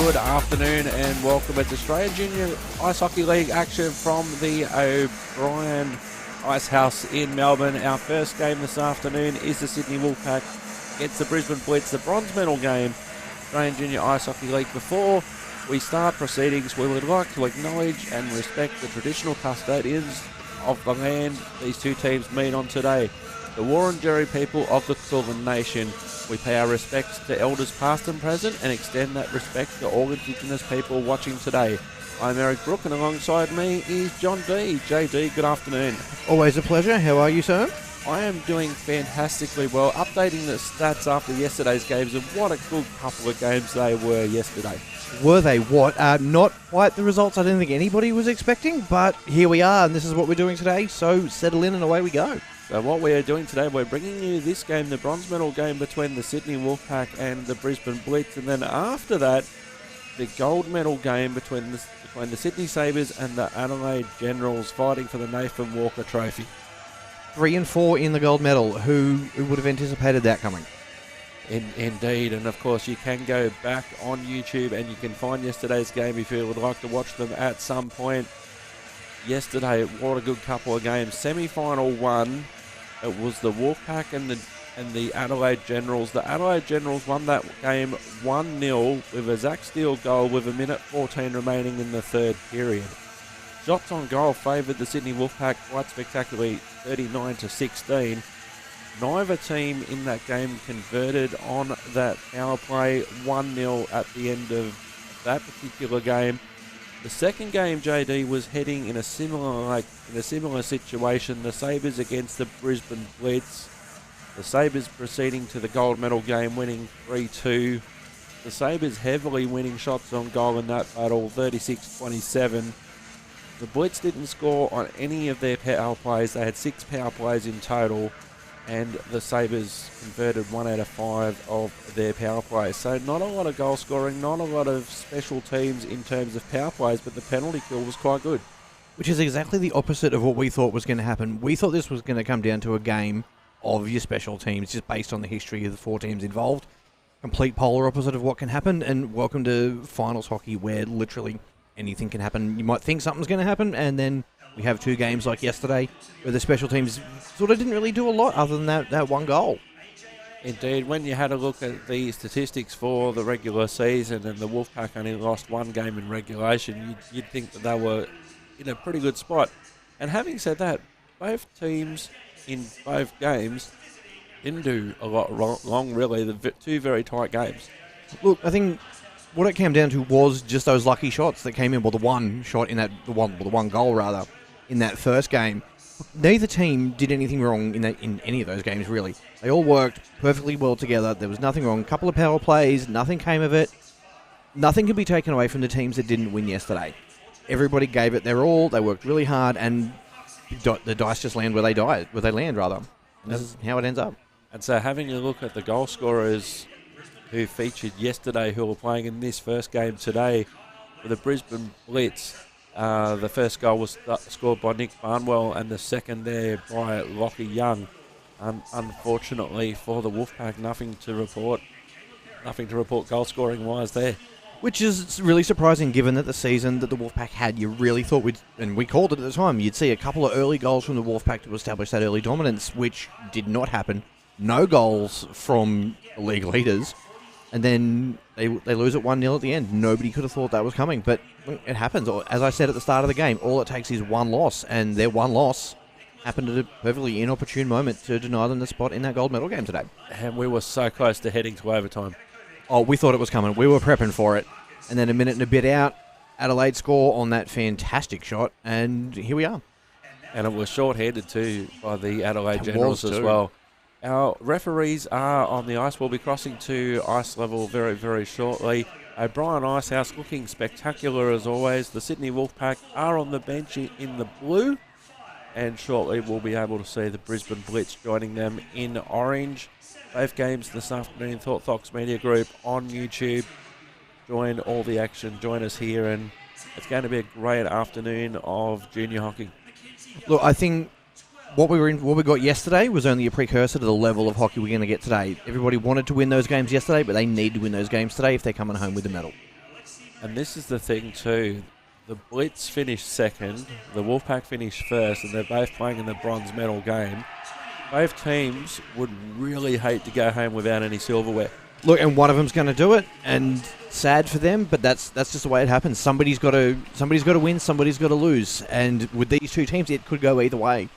good afternoon and welcome. It's Australian Junior Ice Hockey League action from the O'Brien Ice House in Melbourne. Our first game this afternoon is the Sydney Wolfpack against the Brisbane Blitz, the bronze medal game, Australian Junior Ice Hockey League. Before we start proceedings, we would like to acknowledge and respect the traditional custodians of the land these two teams meet on today, the Wurundjeri people of the Kulin Nation. We pay our respects to elders past and present and extend that respect to all Indigenous people watching today. I'm Eric Brook and alongside me is John D. JD, good afternoon. Always a pleasure. How are you, sir? I am doing fantastically well, updating the stats after yesterday's games, and what a good couple of games they were yesterday. Were they what? Not quite the results I didn't think anybody was expecting, but here we are, and this is what we're doing today, so settle in and away we go. So what we are doing today, we're bringing you this game, the bronze medal game between the Sydney Wolfpack and the Brisbane Blitz, and then after that, the gold medal game between the Sydney Sabres and the Adelaide Generals, fighting for the Nathan Walker Trophy. 3 and 4 in the gold medal. Who would have anticipated that coming? Indeed, and of course you can go back on YouTube and you can find yesterday's game if you would like to watch them at some point. Yesterday, what a good couple of games. Semi-final one, it was the Wolfpack and the Adelaide Generals. The Adelaide Generals won that game 1-0 with a Zach Steele goal with 1:14 remaining in the third period. Shots on goal favoured the Sydney Wolfpack quite spectacularly, 39-16. Neither team in that game converted on that power play, 1-0 at the end of that particular game. The second game, JD, was heading in a similar situation. The Sabres against the Brisbane Blitz. The Sabres proceeding to the gold medal game, winning 3-2. The Sabres heavily winning shots on goal in that battle, 36-27. The Blitz didn't score on any of their power plays. They had 6 power plays in total, and the Sabres converted 1 out of 5 of their power plays. So not a lot of goal scoring, not a lot of special teams in terms of power plays, but the penalty kill was quite good. Which is exactly the opposite of what we thought was going to happen. We thought this was going to come down to a game of your special teams, just based on the history of the 4 teams involved. Complete polar opposite of what can happen, and welcome to finals hockey where literally anything can happen. You might think something's going to happen, and then we have 2 games like yesterday where the special teams sort of didn't really do a lot other than that one goal. Indeed, when you had a look at the statistics for the regular season and the Wolfpack only lost 1 game in regulation, you'd think that they were in a pretty good spot. And having said that, both teams in both games didn't do a lot wrong, really. The 2 very tight games. Look, I think what it came down to was just those lucky shots that came in, well, the one shot in the one goal rather, in that first game. Neither team did anything wrong in any of those games, really. They all worked perfectly well together. There was nothing wrong. A couple of power plays, nothing came of it. Nothing can be taken away from the teams that didn't win yesterday. Everybody gave it their all. They worked really hard, and the dice just land where they land, rather. And this is how it ends up. And so having a look at the goal scorers who featured yesterday, who are playing in this first game today, for the Brisbane Blitz, the first goal was scored by Nick Barnwell and the second there by Lockie Young. Unfortunately for the Wolfpack, nothing to report goal scoring wise there. Which is really surprising given that the season that the Wolfpack had, you really thought and we called it at the time, you'd see a couple of early goals from the Wolfpack to establish that early dominance, which did not happen. No goals from the league leaders. And then they lose it 1-0 at the end. Nobody could have thought that was coming, but it happens. As I said at the start of the game, all it takes is one loss, and their one loss happened at a perfectly inopportune moment to deny them the spot in that gold medal game today. And we were so close to heading to overtime. Oh, we thought it was coming. We were prepping for it. And then a minute and a bit out, Adelaide score on that fantastic shot, and here we are. And it was short-handed too by the Adelaide Generals as well. Our referees are on the ice. We'll be crossing to ice level very, very shortly. O'Brien Icehouse looking spectacular as always. The Sydney Wolfpack are on the bench in the blue. And shortly we'll be able to see the Brisbane Blitz joining them in orange. Both games this afternoon, Thought Fox Media Group on YouTube. Join all the action. Join us here. And it's going to be a great afternoon of junior hockey. Look, I think what we got yesterday was only a precursor to the level of hockey we're going to get today. Everybody wanted to win those games yesterday, but they need to win those games today if they're coming home with the medal. And this is the thing too. The Blitz finished second, the Wolfpack finished first, and they're both playing in the bronze medal game. Both teams would really hate to go home without any silverware. Look, and one of them's going to do it, and sad for them, but that's just the way it happens. Somebody's got to win, somebody's got to lose, and with these two teams, it could go either way.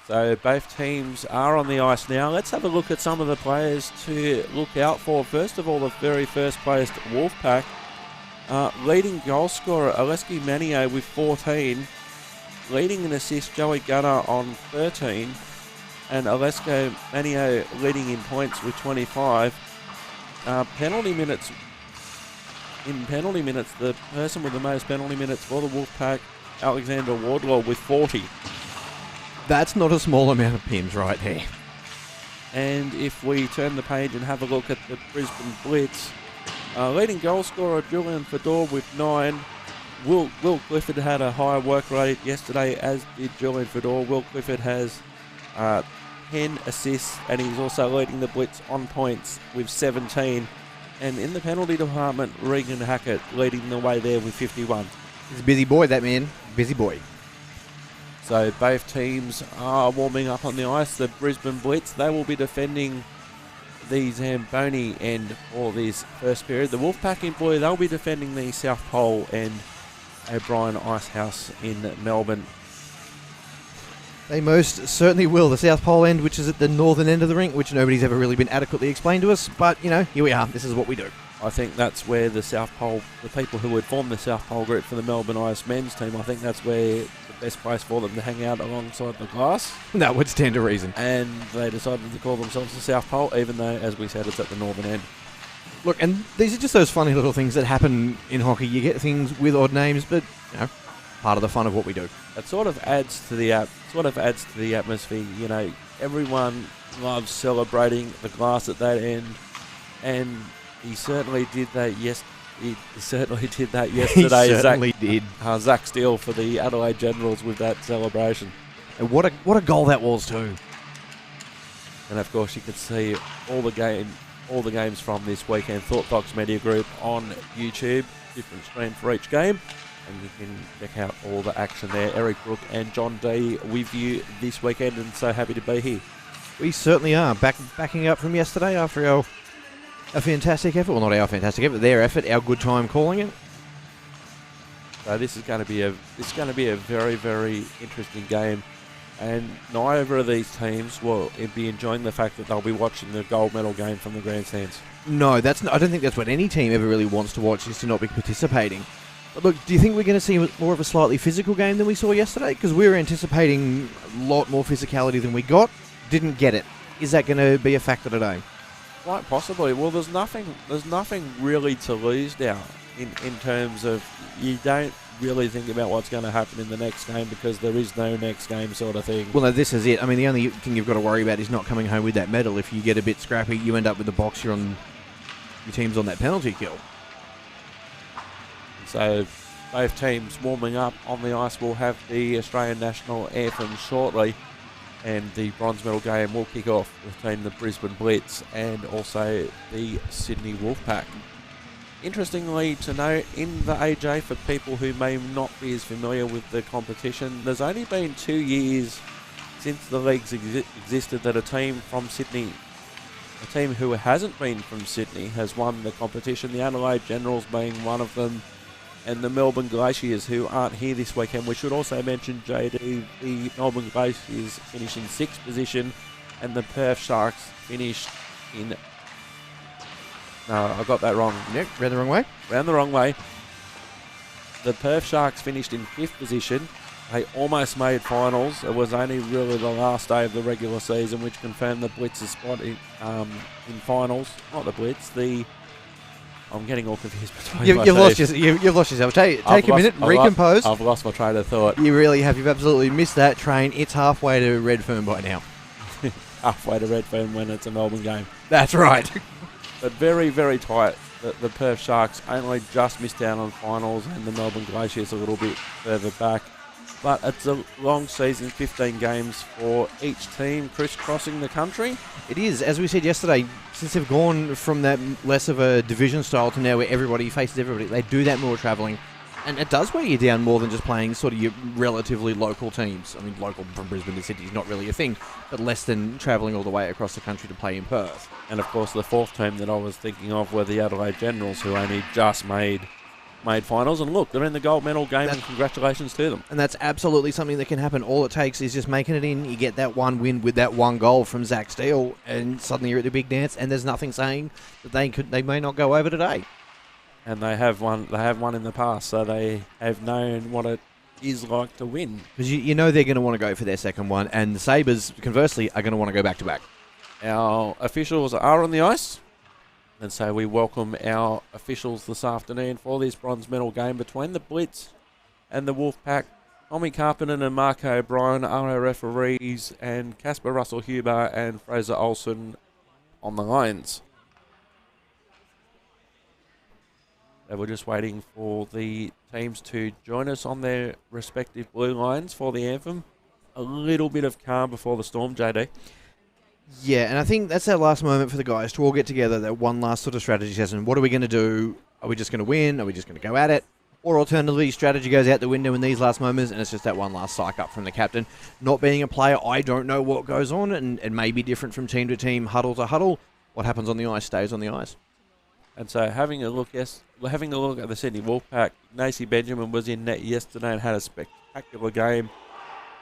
So both teams are on the ice now. Let's have a look at some of the players to look out for. First of all, the very first placed Wolfpack. Leading goal scorer Aleski Manio with 14. Leading in assist Joey Gunner on 13. And Alesko Manio leading in points with 25. Penalty minutes. In penalty minutes, the person with the most penalty minutes for the Wolfpack, Alexander Wardlaw with 40. That's not a small amount of pins right there. And if we turn the page and have a look at the Brisbane Blitz, leading goal scorer Julian Fedor with 9. Will Clifford had a higher work rate yesterday, as did Julian Fedor. Will Clifford has 10 assists, and he's also leading the Blitz on points with 17. And in the penalty department, Regan Hackett leading the way there with 51. He's a busy boy, that man. Busy boy. So both teams are warming up on the ice. The Brisbane Blitz, they will be defending the Zamboni end for this first period. The Wolfpack in Boy, they'll be defending the South Pole and O'Brien Icehouse in Melbourne. They most certainly will. The South Pole end, which is at the northern end of the rink, which nobody's ever really been adequately explained to us. But, you know, here we are. This is what we do. I think that's where the South Pole, the people who would form the South Pole group for the Melbourne Ice men's team, I think that's where the best place for them to hang out alongside the glass. That would stand to reason. And they decided to call themselves the South Pole, even though, as we said, it's at the northern end. Look, and these are just those funny little things that happen in hockey. You get things with odd names, but, you know, part of the fun of what we do. It sort of adds to the atmosphere. You know, everyone loves celebrating the glass at that end, and he certainly did that. Yes, he certainly did that yesterday. He certainly did. Zach Steele for the Adelaide Generals with that celebration. And what a goal that was too. And of course, you could see all the games from this weekend. Thought Fox Media Group on YouTube, different stream for each game. And you can check out all the action there. Eric Brook and John D with you this weekend, and so happy to be here. We certainly are. Backing up from yesterday after our fantastic effort. Well, not our fantastic effort, their effort, our good time calling it. So this is going to be a very, very interesting game. And neither of these teams will be enjoying the fact that they'll be watching the gold medal game from the grandstands. No, I don't think that's what any team ever really wants to watch, is to not be participating. But look, do you think we're going to see more of a slightly physical game than we saw yesterday? Because we were anticipating a lot more physicality than we got. Didn't get it. Is that going to be a factor today? Quite possibly. Well, there's nothing really to lose now in terms of, you don't really think about what's going to happen in the next game because there is no next game sort of thing. Well, no, this is it. I mean, the only thing you've got to worry about is not coming home with that medal. If you get a bit scrappy, you end up with the box, your team's on that penalty kill. So both teams warming up on the ice. Will have the Australian national anthem shortly, and the bronze medal game will kick off between the Brisbane Blitz and also the Sydney Wolfpack. Interestingly to note, in the AJ, for people who may not be as familiar with the competition, there's only been 2 years since the leagues existed that a team from Sydney, a team who hasn't been from Sydney, has won the competition. The Adelaide Generals being one of them, and the Melbourne Glaciers, who aren't here this weekend. We should also mention, JD, the Melbourne Glaciers finished in 6th position, and the Perth Sharks finished in... No, I got that wrong. Yep, ran the wrong way. Ran the wrong way. The Perth Sharks finished in 5th position. They almost made finals. It was only really the last day of the regular season which confirmed the Blitz's spot in finals. Not the Blitz, I'm getting all confused between you've lost yourself. Take a minute, recompose. I've lost my train of thought. You really have. You've absolutely missed that train. It's halfway to Redfern by now. Halfway to Redfern when it's a Melbourne game. That's right. But very, very tight. The Perth Sharks only just missed out on finals, and the Melbourne Glaciers a little bit further back. But it's a long season, 15 games for each team crisscrossing the country. It is, as we said yesterday, since they've gone from that less of a division style to now where everybody faces everybody, they do that more travelling. And it does weigh you down more than just playing sort of your relatively local teams. I mean, local from Brisbane to Sydney is not really a thing, but less than travelling all the way across the country to play in Perth. And of course, the fourth team that I was thinking of were the Adelaide Generals, who only just made finals. And look, they're in the gold medal game, and congratulations to them. And that's absolutely something that can happen. All it takes is just making it in. You get that one win with that one goal from Zach Steele, and suddenly you're at the big dance, and there's nothing saying that they may not go over today. And they have won in the past, so they have known what it is like to win. Because you know they're going to want to go for their second one, and the Sabres, conversely, are going to want to go back-to-back. Our officials are on the ice, and so we welcome our officials this afternoon for this bronze medal game between the Blitz and the Wolfpack. Tommy Carpenter and Mark O'Brien are our referees, and Casper Russell-Huber and Fraser Olsen on the lines. So we're just waiting for the teams to join us on their respective blue lines for the anthem. A little bit of calm before the storm, JD. Yeah, and I think that's that last moment for the guys to all get together, that one last sort of strategy session. What are we going to do? Are we just going to win? Are we just going to go at it? Or alternatively, strategy goes out the window in these last moments, and it's just that one last psych up from the captain. Not being a player, I don't know what goes on, and it may be different from team to team, huddle to huddle. What happens on the ice stays on the ice. And so having a look at the Sydney Wolfpack, Nacy Benjamin was in net yesterday and had a spectacular game,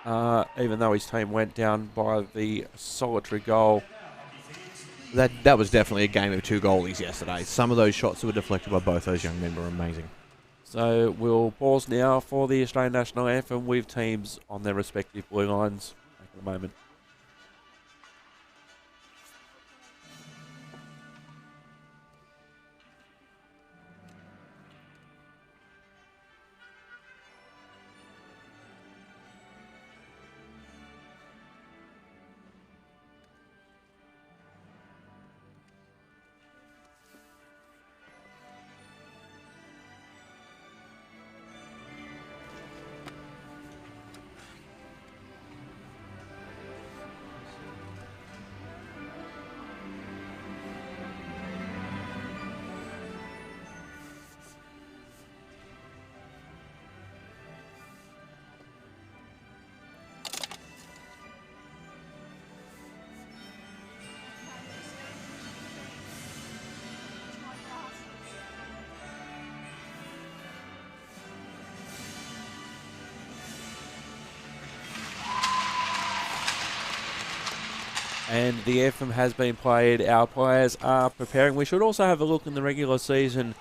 even though his team went down by the solitary goal. That was definitely a game of two goalies yesterday. Some of those shots that were deflected by both those young men were amazing. So we'll pause now for the Australian National Anthem with teams on their respective blue lines. Back in a moment. And the anthem has been played. Our players are preparing. We should also have a look in the regular season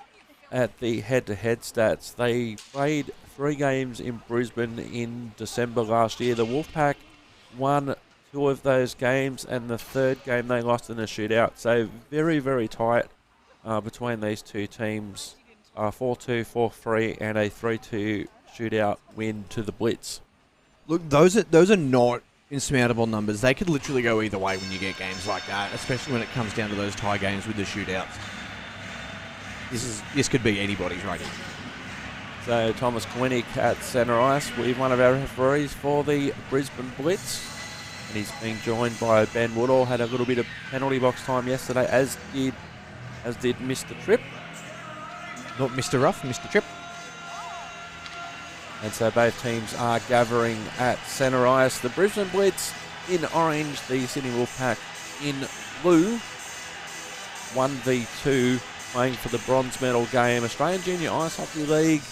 at the head-to-head stats. They played 3 games in Brisbane in December last year. The Wolfpack won 2 of those games, and the third game they lost in a shootout. So very, very tight between these two teams. 4-2, 4-3, and a 3-2 shootout win to the Blitz. Look, those are not insurmountable numbers. They could literally go either way when you get games like that, especially when it comes down to those tie games with the shootouts. This could be anybody's rating. So Thomas Kwinick at centre ice with one of our referees for the Brisbane Blitz. And he's being joined by Ben Woodall. Had a little bit of penalty box time yesterday, as did Mr. Tripp. Not Mr. Ruff, Mr. Tripp. And so both teams are gathering at centre ice. The Brisbane Blitz in orange, the Sydney Wolfpack in blue. 1v2 playing for the bronze medal game. Australian Junior Ice Hockey League.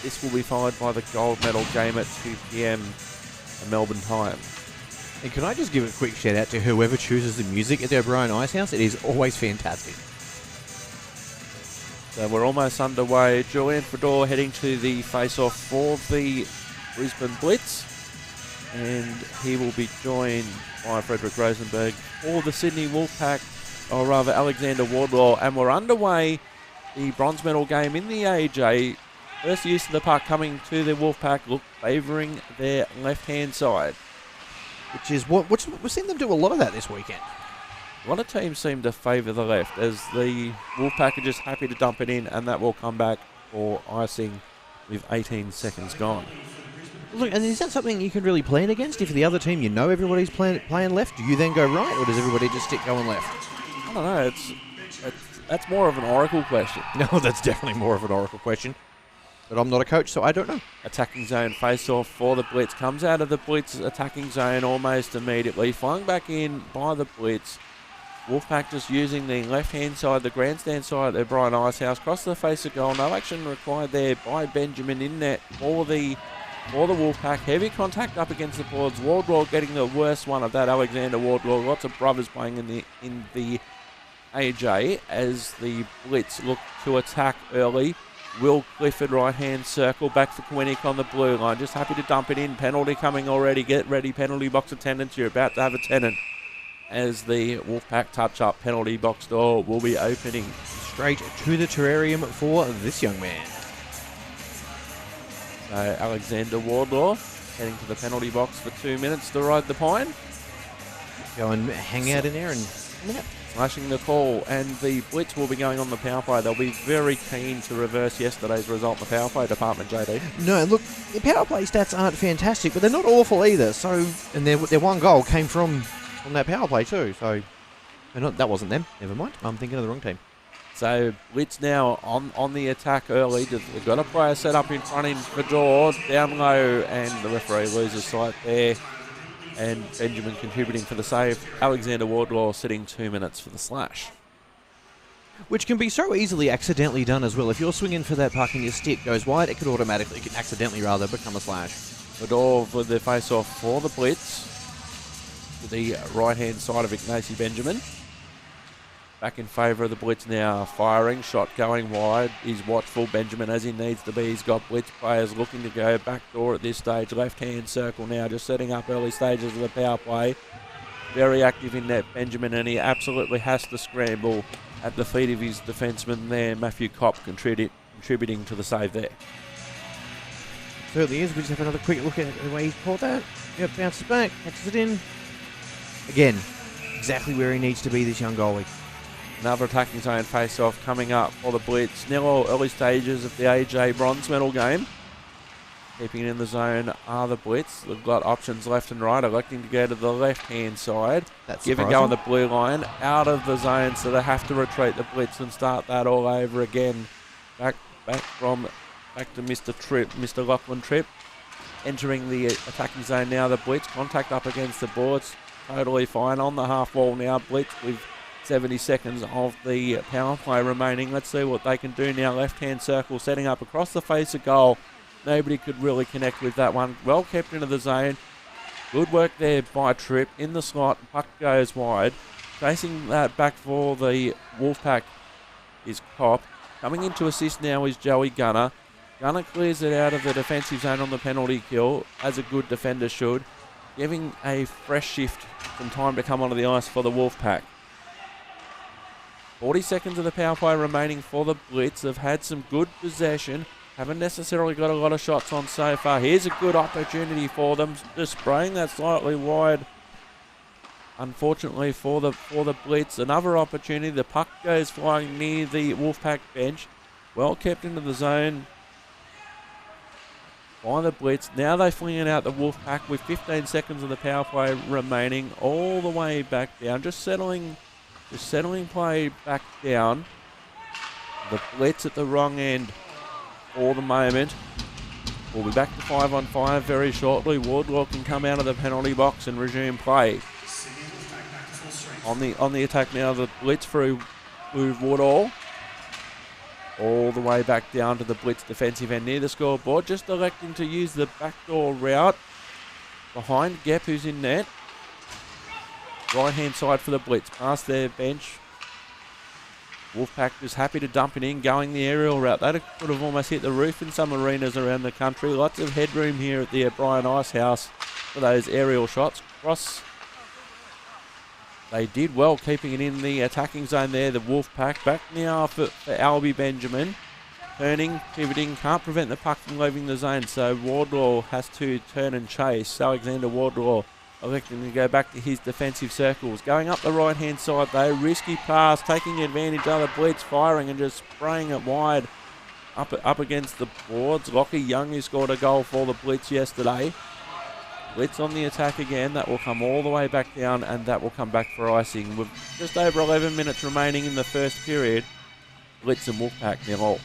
This will be followed by the gold medal game at 2 p.m. Melbourne time. And can I just give a quick shout out to whoever chooses the music at the O'Brien Ice House? It is always fantastic. So we're almost underway. Julian Fedor heading to the face-off for the Brisbane Blitz. And he will be joined by Frederick Rosenberg for the Sydney Wolfpack, or rather Alexander Wardlaw. And we're underway. The bronze medal game in the AJ. First use of the puck coming to the Wolfpack, look, favouring their left-hand side. Which is what we've seen them do a lot of that this weekend. A lot of teams seem to favour the left, as the Wolfpack are just happy to dump it in, and that will come back for icing with 18 seconds gone. Look, and is that something you can really plan against? If the other team, you know everybody's playing left, do you then go right, or does everybody just stick going left? I don't know. That's more of an Oracle question. No, that's definitely more of an Oracle question. But I'm not a coach, so I don't know. Attacking zone face-off for the Blitz. Comes out of the Blitz attacking zone almost immediately. Flung back in by the Blitz. Wolfpack just using the left-hand side, the grandstand side of Brian Icehouse. Cross the face of goal. No action required there by Benjamin in net for the Wolfpack. Heavy contact up against the boards. Wardlaw getting the worst one of that. Alexander Wardlaw. Lots of brothers playing in the AJ as the Blitz look to attack early. Will Clifford right-hand circle back for Quinnick on the blue line. Just happy to dump it in. Penalty coming already. Get ready. Penalty box attendance. You're about to have a tenant as the Wolfpack touch-up penalty box door will be opening. Straight to the terrarium for this young man. So Alexander Wardlaw heading to the penalty box for 2 minutes to ride the pine. Go and hang out in there and... Slashing the call, and the Blitz will be going on the power play. They'll be very keen to reverse yesterday's result in the power play department, JD. No, look, the power play stats aren't fantastic, but they're not awful either. So, and their one goal came from that power play too. So, that wasn't them. Never mind. I'm thinking of the wrong team. So Blitz now on the attack early. They've got a player set up in front in for draw, down low, and the referee loses sight there. And Benjamin contributing for the save. Alexander Wardlaw sitting 2 minutes for the slash. Which can be so easily accidentally done as well. If you're swinging for that puck and your stick goes wide, it could accidentally become a slash. Fedor with the face-off for the Blitz. To the right-hand side of Ignacy Benjamin. Back in favour of the Blitz now. Firing, shot going wide. He's watchful, Benjamin, as he needs to be. He's got Blitz players looking to go back door at this stage. Left-hand circle now, just setting up early stages of the power play. Very active in net, Benjamin, and he absolutely has to scramble at the feet of his defenseman there. Matthew Kopp contributing to the save there. Certainly is. We just have another quick look at the way he's caught that. Yep, bounces back, catches it in. Again, exactly where he needs to be, this young goalie. Another attacking zone face-off coming up for the Blitz. Now early stages of the AJ bronze medal game. Keeping it in the zone are the Blitz. They've got options left and right, electing to go to the left-hand side. That's give it go on the blue line, out of the zone, so they have to retreat the Blitz and start that all over again. Back to Mr. Lachlan Tripp. Entering the attacking zone now, the Blitz. Contact up against the boards. Totally fine on the half wall now. Blitz with 70 seconds of the power play remaining. Let's see what they can do now. Left-hand circle setting up across the face of goal. Nobody could really connect with that one. Well kept into the zone. Good work there by Tripp. In the slot, puck goes wide. Chasing that back for the Wolfpack is Kopp. Coming in to assist now is Joey Gunner. Gunner clears it out of the defensive zone on the penalty kill, as a good defender should. Giving a fresh shift, some time to come onto the ice for the Wolfpack. 40 seconds of the power play remaining for the Blitz. They've had some good possession. Haven't necessarily got a lot of shots on so far. Here's a good opportunity for them. Just spraying that slightly wide. Unfortunately for the Blitz. Another opportunity. The puck goes flying near the Wolfpack bench. Well kept into the zone by the Blitz. Now they fling it out the Wolfpack with 15 seconds of the power play remaining. All the way back down. Just settling play back down. The Blitz at the wrong end for the moment. We'll be back to 5-on-5 very shortly. Wardlaw can come out of the penalty box and resume play. On the attack now, the Blitz through Woodall. All the way back down to the Blitz defensive end near the scoreboard. Just electing to use the backdoor route behind Gepp, who's in net. Right-hand side for the Blitz, past their bench. Wolfpack just happy to dump it in, going the aerial route. That could have almost hit the roof in some arenas around the country. Lots of headroom here at the Brian Icehouse for those aerial shots. Cross. They did well keeping it in the attacking zone there, the Wolfpack. Back now for Albie Benjamin. Turning, pivoting, can't prevent the puck from leaving the zone, so Wardlaw has to turn and chase. Alexander Wardlaw electing to go back to his defensive circles. Going up the right-hand side though, risky pass, taking advantage of the Blitz, firing and just spraying it wide up against the boards. Lockie Young, who scored a goal for the Blitz yesterday. Blitz on the attack again. That will come all the way back down, and that will come back for icing. With just over 11 minutes remaining in the first period, Blitz and Wolfpack 0-0.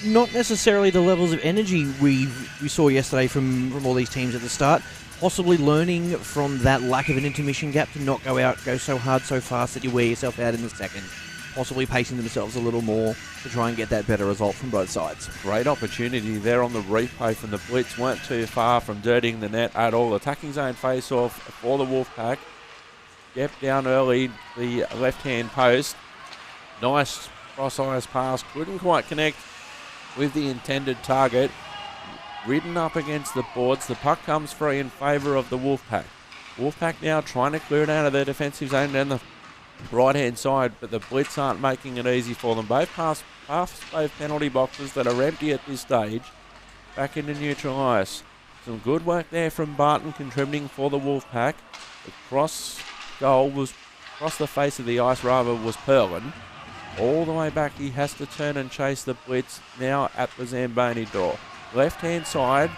Not necessarily the levels of energy we saw yesterday from all these teams at the start. Possibly learning from that lack of an intermission gap to not go so hard, so fast that you wear yourself out in the second. Possibly pacing themselves a little more to try and get that better result from both sides. Great opportunity there on the replay from the Blitz. Weren't too far from dirtying the net at all. Attacking zone face-off for the Wolfpack. Gep down early, the left-hand post. Nice cross-ice pass. Couldn't quite connect with the intended target. Ridden up against the boards. The puck comes free in favour of the Wolfpack. Wolfpack now trying to clear it out of their defensive zone down the right-hand side, but the Blitz aren't making it easy for them. Both past both penalty boxes that are empty at this stage. Back into neutral ice. Some good work there from Barton contributing for the Wolfpack. The cross goal was across the face of the ice, rather, was Perlin. All the way back, he has to turn and chase the Blitz now at the Zamboni door. Left-hand side,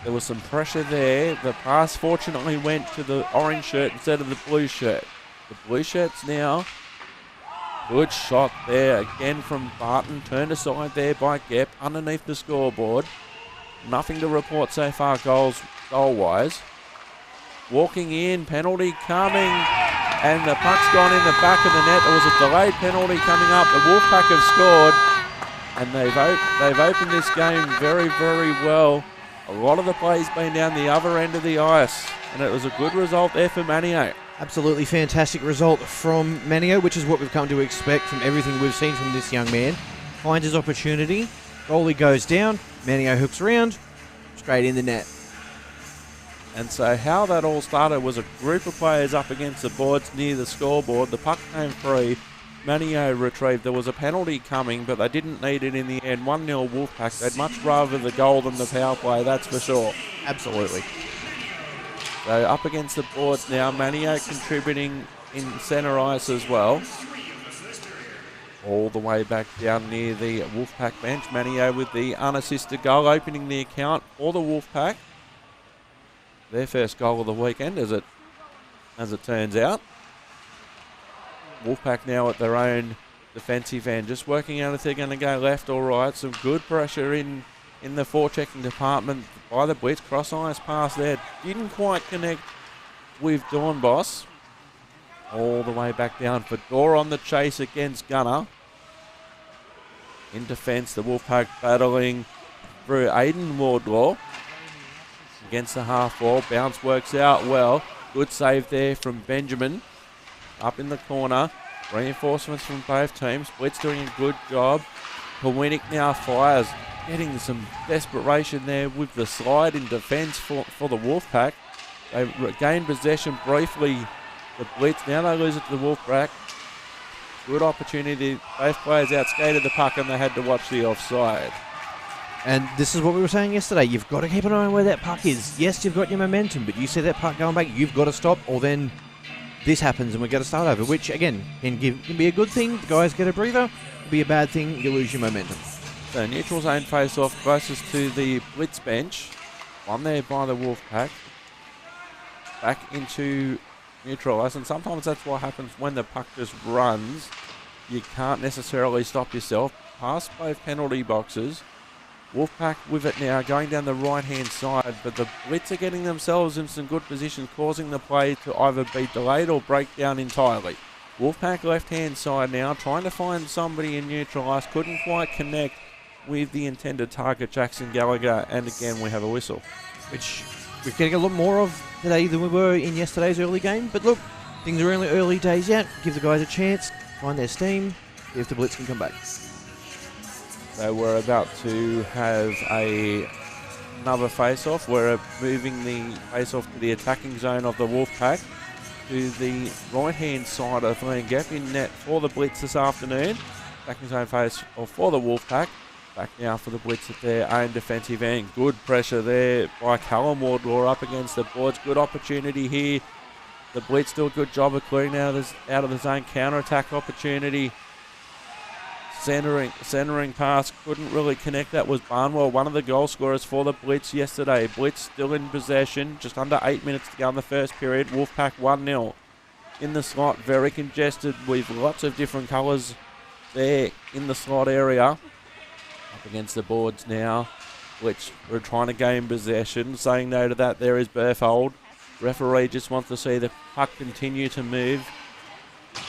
there was some pressure there. The pass fortunately went to the orange shirt instead of the blue shirt. The blue shirts now. Good shot there again from Barton. Turned aside there by Gep underneath the scoreboard. Nothing to report so far goal-wise. Walking in, penalty coming, and the puck's gone in the back of the net. There was a delayed penalty coming up. The Wolfpack have scored, and they've opened this game very, very well. A lot of the play's been down the other end of the ice, and it was a good result there for Manio. Absolutely fantastic result from Manio, which is what we've come to expect from everything we've seen from this young man. Finds his opportunity, goalie goes down, Manio hooks around, straight in the net. And so how that all started was a group of players up against the boards near the scoreboard. The puck came free. Manio retrieved. There was a penalty coming, but they didn't need it in the end. 1-0 Wolfpack. They'd much rather the goal than the power play, that's for sure. Absolutely. So up against the boards now. Manio contributing in centre ice as well. All the way back down near the Wolfpack bench. Manio with the unassisted goal, opening the account for the Wolfpack. Their first goal of the weekend, as it turns out. Wolfpack now at their own defensive end, just working out if they're going to go left or right. Some good pressure in the forechecking department by the Blitz. Cross ice pass there, didn't quite connect with Dornbos. All the way back down for Dor on the chase against Gunner. In defence, the Wolfpack battling through Aiden Wardlaw against the half wall. Bounce works out well. Good save there from Benjamin. Up in the corner. Reinforcements from both teams. Blitz doing a good job. Kowinick now fires. Getting some desperation there with the slide in defence for the Wolfpack. They regained possession briefly. The Blitz. Now they lose it to the Wolfpack. Good opportunity. Both players outskated the puck and they had to watch the offside. And this is what we were saying yesterday. You've got to keep an eye on where that puck is. Yes, you've got your momentum, but you see that puck going back, you've got to stop, or then this happens and we've got to start over, which, again, can be a good thing. The guys get a breather. It'll be a bad thing. You lose your momentum. So neutral zone face-off closest to the Blitz bench. One there by the Wolfpack. Back into neutral ice, and sometimes that's what happens when the puck just runs. You can't necessarily stop yourself. Past both penalty boxes. Wolfpack with it now, going down the right-hand side, but the Blitz are getting themselves in some good positions, causing the play to either be delayed or break down entirely. Wolfpack left-hand side now, trying to find somebody in neutral ice, couldn't quite connect with the intended target, Jackson Gallagher, and again we have a whistle. Which we're getting a lot more of today than we were in yesterday's early game, but look, things are only early days yet. Give the guys a chance, find their steam, see if the Blitz can come back. So we're about to have another face-off. We're moving the face-off to the attacking zone of the Wolfpack to the right-hand side of Glen Gap in net for the Blitz this afternoon. Attacking zone face-off for the Wolfpack. Back now for the Blitz at their own defensive end. Good pressure there by Callum Wardlaw up against the boards. Good opportunity here. The Blitz do a good job of clearing out of the zone. Counter-attack opportunity. Centering pass, couldn't really connect. That was Barnwell, one of the goal scorers for the Blitz yesterday. Blitz still in possession, just under 8 minutes to go in the first period. Wolfpack 1-0. In the slot, very congested with lots of different colours there in the slot area. Up against the boards now. Blitz are trying to gain possession. Saying no to that, there is Berthold. Referee just wants to see the puck continue to move.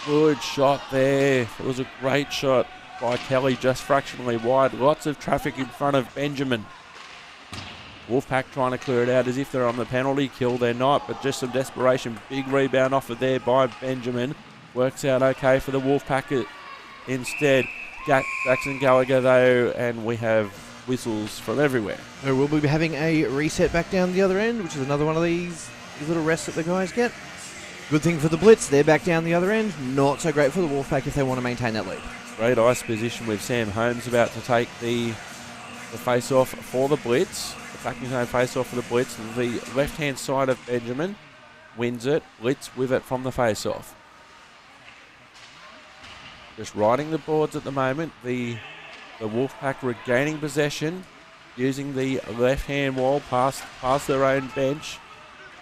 Good shot there. It was a great shot by Kelly, just fractionally wide. Lots of traffic in front of Benjamin. Wolfpack trying to clear it out as if they're on the penalty kill. They're not, but just some desperation. Big rebound offered there by Benjamin. Works out okay for the Wolfpack instead. Jackson Gallagher though, and we have whistles from everywhere. So we'll be having a reset back down the other end, which is another one of these little rests that the guys get. Good thing for the Blitz, they're back down the other end. Not so great for the Wolfpack if they want to maintain that lead. Great ice position with Sam Holmes about to take the face-off for the Blitz. Attacking zone face-off for the Blitz. The left-hand side of Benjamin wins it. Blitz with it from the face-off. Just riding the boards at the moment. The Wolfpack regaining possession, using the left-hand wall past their own bench.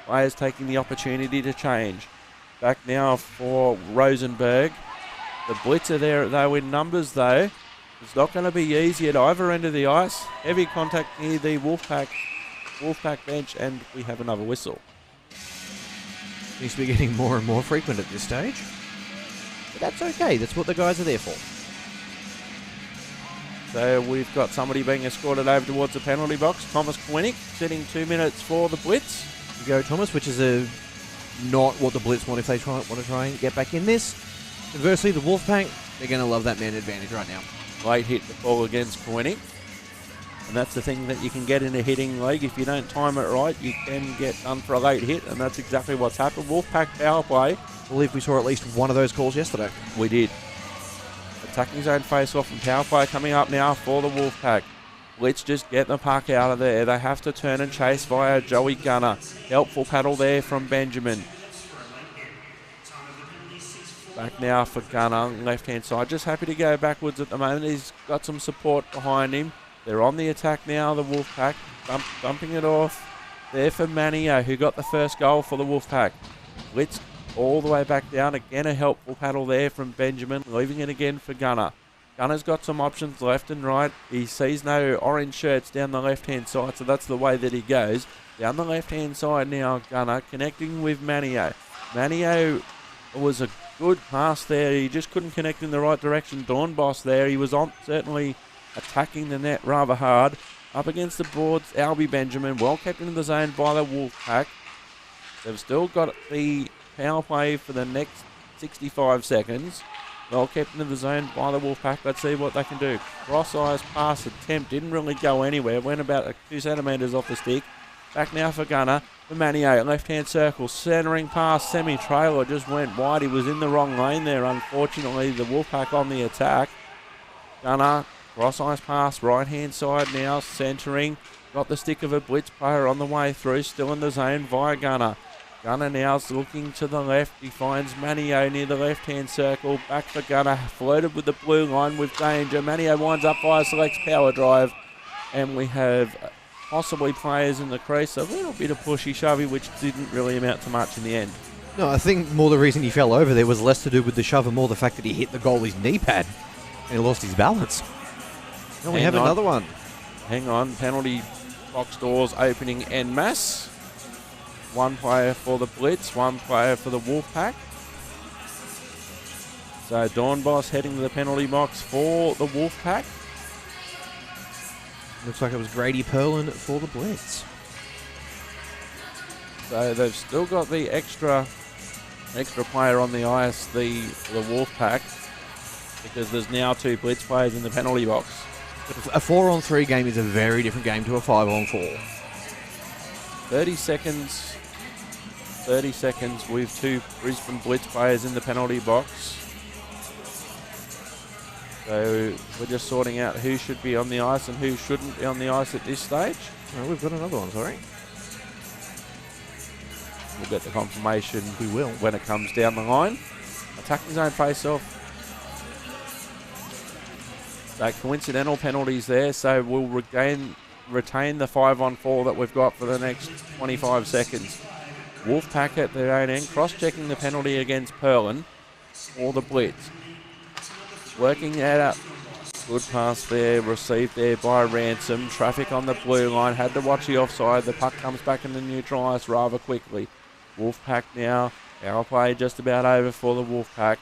Players taking the opportunity to change. Back now for Rosenberg. The Blitz are there though in numbers though. It's not going to be easy at either end of the ice. Heavy contact near the Wolfpack bench, and we have another whistle. Seems to be getting more and more frequent at this stage. But that's okay. That's what the guys are there for. So we've got somebody being escorted over towards the penalty box. Thomas Quinnick sitting 2 minutes for the Blitz. You go, Thomas, which is not what the Blitz want if they want to try and get back in this. Conversely, the Wolfpack, they're going to love that man advantage right now. Late hit the ball against Quinnick. And that's the thing that you can get in a hitting league. If you don't time it right, you can get done for a late hit, and that's exactly what's happened. Wolfpack power play. I believe we saw at least one of those calls yesterday. We did. Attacking zone face-off and power play coming up now for the Wolfpack. Let's just get the puck out of there. They have to turn and chase via Joey Gunner. Helpful paddle there from Benjamin. Back now for Gunner, left-hand side. Just happy to go backwards at the moment. He's got some support behind him. They're on the attack now, the Wolfpack. Dumping it off there for Manio, who got the first goal for the Wolfpack. Blitz all the way back down. Again, a helpful paddle there from Benjamin. Leaving it again for Gunner. Gunner's got some options left and right. He sees no orange shirts down the left-hand side, so that's the way that he goes. Down the left-hand side now, Gunner connecting with Manio. Manio was a good pass there. He just couldn't connect in the right direction. Dornbos there. He was certainly attacking the net rather hard. Up against the boards, Albie Benjamin, well kept into the zone by the Wolfpack. They've still got the power play for the next 65 seconds. Well kept into the zone by the Wolfpack. Let's see what they can do. Cross-eyes pass attempt. Didn't really go anywhere. Went about 2 centimetres off the stick. Back now for Gunner. For Manier, left-hand circle. Centering pass. Semi-trailer just went wide. He was in the wrong lane there. Unfortunately, the Wolfpack on the attack. Gunner, cross-eyes pass. Right-hand side now. Centering. Got the stick of a Blitz player on the way through. Still in the zone via Gunner. Gunner now's looking to the left. He finds Manio near the left-hand circle. Back for Gunner. Floated with the blue line with danger. Manio winds up via selects power drive. And we have possibly players in the crease. A little bit of pushy-shovey, which didn't really amount to much in the end. No, I think more the reason he fell over there was less to do with the shove and more the fact that he hit the goalie's knee pad and he lost his balance. And we have another one. Hang on. Penalty box doors opening en masse. One player for the Blitz, one player for the Wolfpack. So Dornbos heading to the penalty box for the Wolfpack. Looks like it was Grady Perlin for the Blitz. So they've still got the extra player on the ice, the Wolfpack, because there's now 2 Blitz players in the penalty box. A 4-on-3 game is a very different game to a 5-on-4. 30 seconds with 2 Brisbane Blitz players in the penalty box. So we're just sorting out who should be on the ice and who shouldn't be on the ice at this stage. Oh, we've got another one, sorry. We'll get the confirmation. We will. When it comes down the line. Attacking zone face-off. So coincidental penalties there, so we'll retain the 5-on-4 that we've got for the next 25 seconds. Wolfpack at their own end, cross-checking the penalty against Perlin or the Blitz. Working that up. Good pass there, received there by Ransom. Traffic on the blue line, had to watch the offside. The puck comes back in the neutral ice rather quickly. Wolfpack now, our play just about over for the Wolfpack.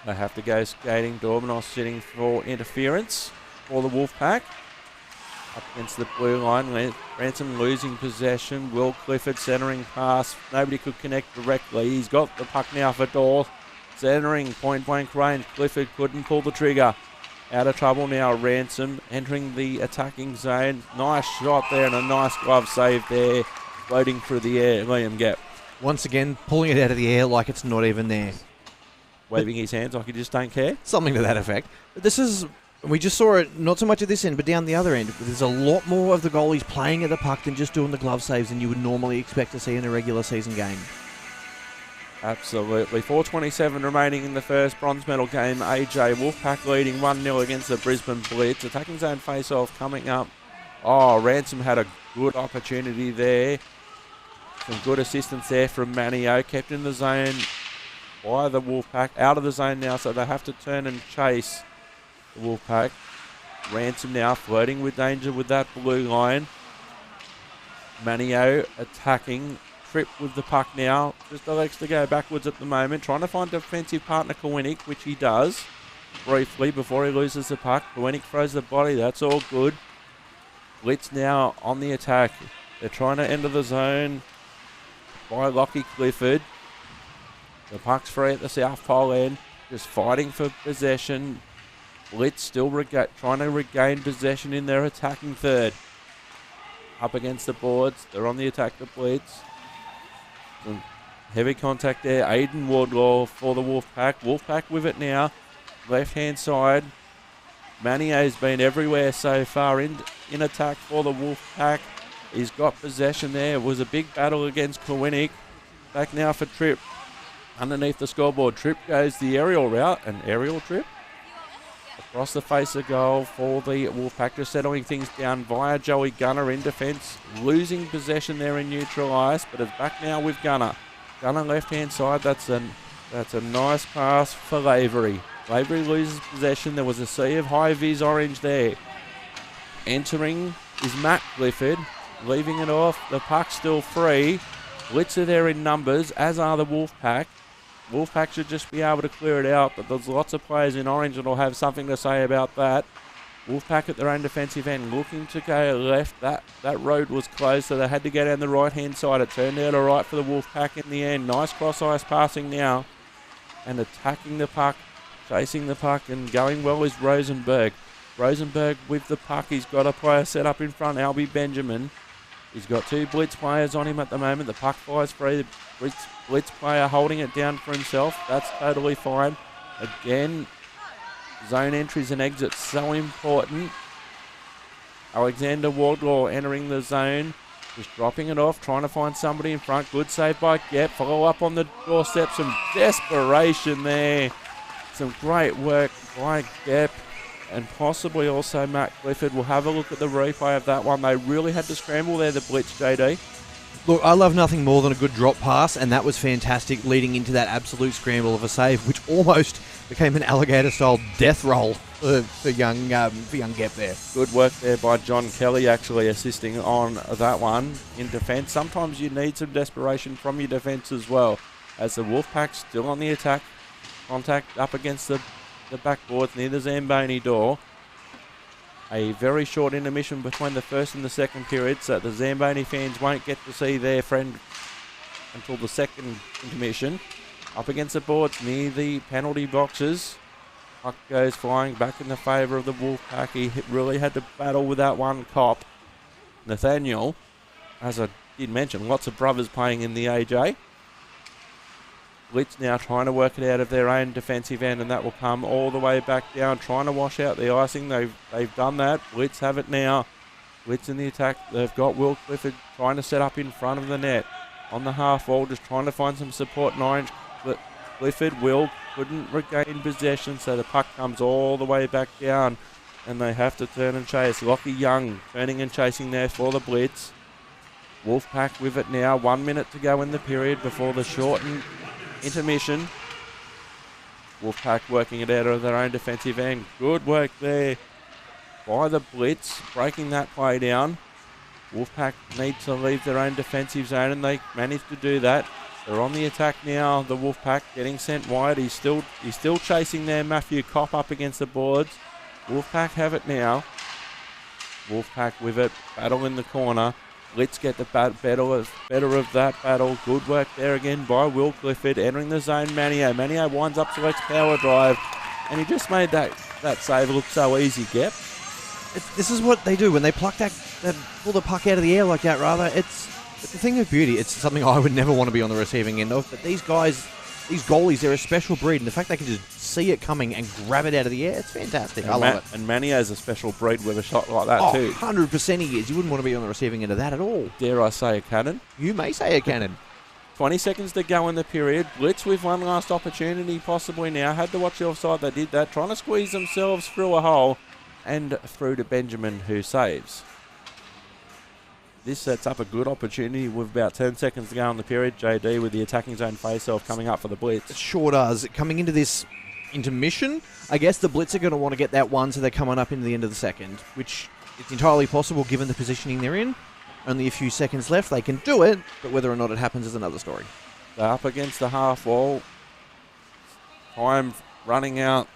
They have to go skating. Dormanos sitting for interference for the Wolfpack. Up against the blue line. Ransom losing possession. Will Clifford centering pass. Nobody could connect directly. He's got the puck now for Dorth. Centering, point blank range. Clifford couldn't pull the trigger. Out of trouble now. Ransom entering the attacking zone. Nice shot there and a nice glove save there. Floating through the air. Liam Gep. Once again, pulling it out of the air like it's not even there. Waving his hands like he just don't care. Something to that effect. But this is... We just saw it, not so much at this end, but down the other end. There's a lot more of the goalies playing at the puck than just doing the glove saves than you would normally expect to see in a regular season game. Absolutely. 4:27 remaining in the first bronze medal game. AJ Wolfpack leading 1-0 against the Brisbane Blitz. Attacking zone face-off coming up. Oh, Ransom had a good opportunity there. Some good assistance there from Manio. Kept in the zone by the Wolfpack. Out of the zone now, so they have to turn and chase the Wolfpack. Ransom now flirting with danger with that blue line. Manio attacking. Trip with the puck now. Just elects to go backwards at the moment. Trying to find defensive partner Kowinick, which he does. Briefly before he loses the puck. Kowinick throws the body. That's all good. Blitz now on the attack. They're trying to enter the zone by Lockie Clifford. The puck's free at the south pole end. Just fighting for possession. Blitz still trying to regain possession in their attacking third. Up against the boards. They're on the attack, the Blitz. Some heavy contact there. Aiden Wardlaw for the Wolfpack. Wolfpack with it now. Left-hand side. Manio's been everywhere so far in attack for the Wolfpack. He's got possession there. It was a big battle against Kowinick. Back now for Tripp. Underneath the scoreboard. Tripp goes the aerial route. An aerial trip. Across the face of goal for the Wolfpack. Just settling things down via Joey Gunner in defence. Losing possession there in neutral ice. But it's back now with Gunner. Gunner left-hand side. That's a nice pass for Lavery. Lavery loses possession. There was a sea of high-vis orange there. Entering is Matt Clifford. Leaving it off. The puck's still free. Blitz are there in numbers, as are the Wolfpack. Wolfpack should just be able to clear it out, but there's lots of players in orange that will have something to say about that. Wolfpack at their own defensive end, looking to go left. That road was closed, so they had to go down the right-hand side. It turned out all right for the Wolfpack in the end. Nice cross-ice passing now. And attacking the puck, chasing the puck, and going well is Rosenberg. Rosenberg with the puck. He's got a player set up in front, Albie Benjamin. He's got two Blitz players on him at the moment. The puck flies free. The Blitz player holding it down for himself. That's totally fine. Again, zone entries and exits so important. Alexander Wardlaw entering the zone. Just dropping it off, trying to find somebody in front. Good save by Gep. Follow up on the doorstep. Some desperation there. Some great work by Gep. And possibly also Matt Clifford. We'll have a look at the replay of that one. They really had to scramble there, the Blitz, JD. Look, I love nothing more than a good drop pass, and that was fantastic leading into that absolute scramble of a save, which almost became an alligator-style death roll for young Gep there. Good work there by John Kelly, actually assisting on that one in defence. Sometimes you need some desperation from your defence as well, as the Wolfpack still on the attack. Contact up against the backboards near the Zamboni door. A very short intermission between the first and the second period, so the Zamboni fans won't get to see their friend until the second intermission. Up against the boards near the penalty boxes. Puck goes flying back in the favour of the Wolfpack. He really had to battle with that one cop. Nathaniel, as I did mention, lots of brothers playing in the AJ. Blitz now trying to work it out of their own defensive end, and that will come all the way back down, trying to wash out the icing. They've done that. Blitz have it now. Blitz in the attack. They've got Will Clifford trying to set up in front of the net. On the half wall, just trying to find some support in orange. Clifford, Will, couldn't regain possession, so the puck comes all the way back down, and they have to turn and chase. Lockie Young turning and chasing there for the Blitz. Wolfpack with it now. 1 minute to go in the period before the shortened intermission. Wolfpack working it out of their own defensive end. Good work there by the Blitz, breaking that play down. Wolfpack need to leave their own defensive zone, and they managed to do that. They're on the attack now. The Wolfpack getting sent wide. He's still chasing there. Matthew Kopp up against the boards. Wolfpack have it now. Wolfpack with it. Battle in the corner. Blitz get the better of that battle. Good work there again by Will Clifford. Entering the zone, Manio. Manio winds up, selects power drive. And he just made that save look so easy, Gep. This is what they do when they pull the puck out of the air like that, rather. It's a thing of beauty. It's something I would never want to be on the receiving end of. But these guys, these goalies, they're a special breed. And the fact they can just see it coming and grab it out of the air, it's fantastic. I love it. And Manio's a special breed with a shot like that too. 100% he is. You wouldn't want to be on the receiving end of that at all. Dare I say a cannon? You may say a cannon. 20 seconds to go in the period. Blitz with one last opportunity possibly now. Had to watch the offside. They did that. Trying to squeeze themselves through a hole. And through to Benjamin, who saves. This sets up a good opportunity with about 10 seconds to go in the period. JD with the attacking zone face-off coming up for the Blitz. It sure does. Coming into this intermission, I guess the Blitz are going to want to get that one, so they're coming up into the end of the second, which it's entirely possible given the positioning they're in. Only a few seconds left. They can do it, but whether or not it happens is another story. They're up against the half wall. Time running out.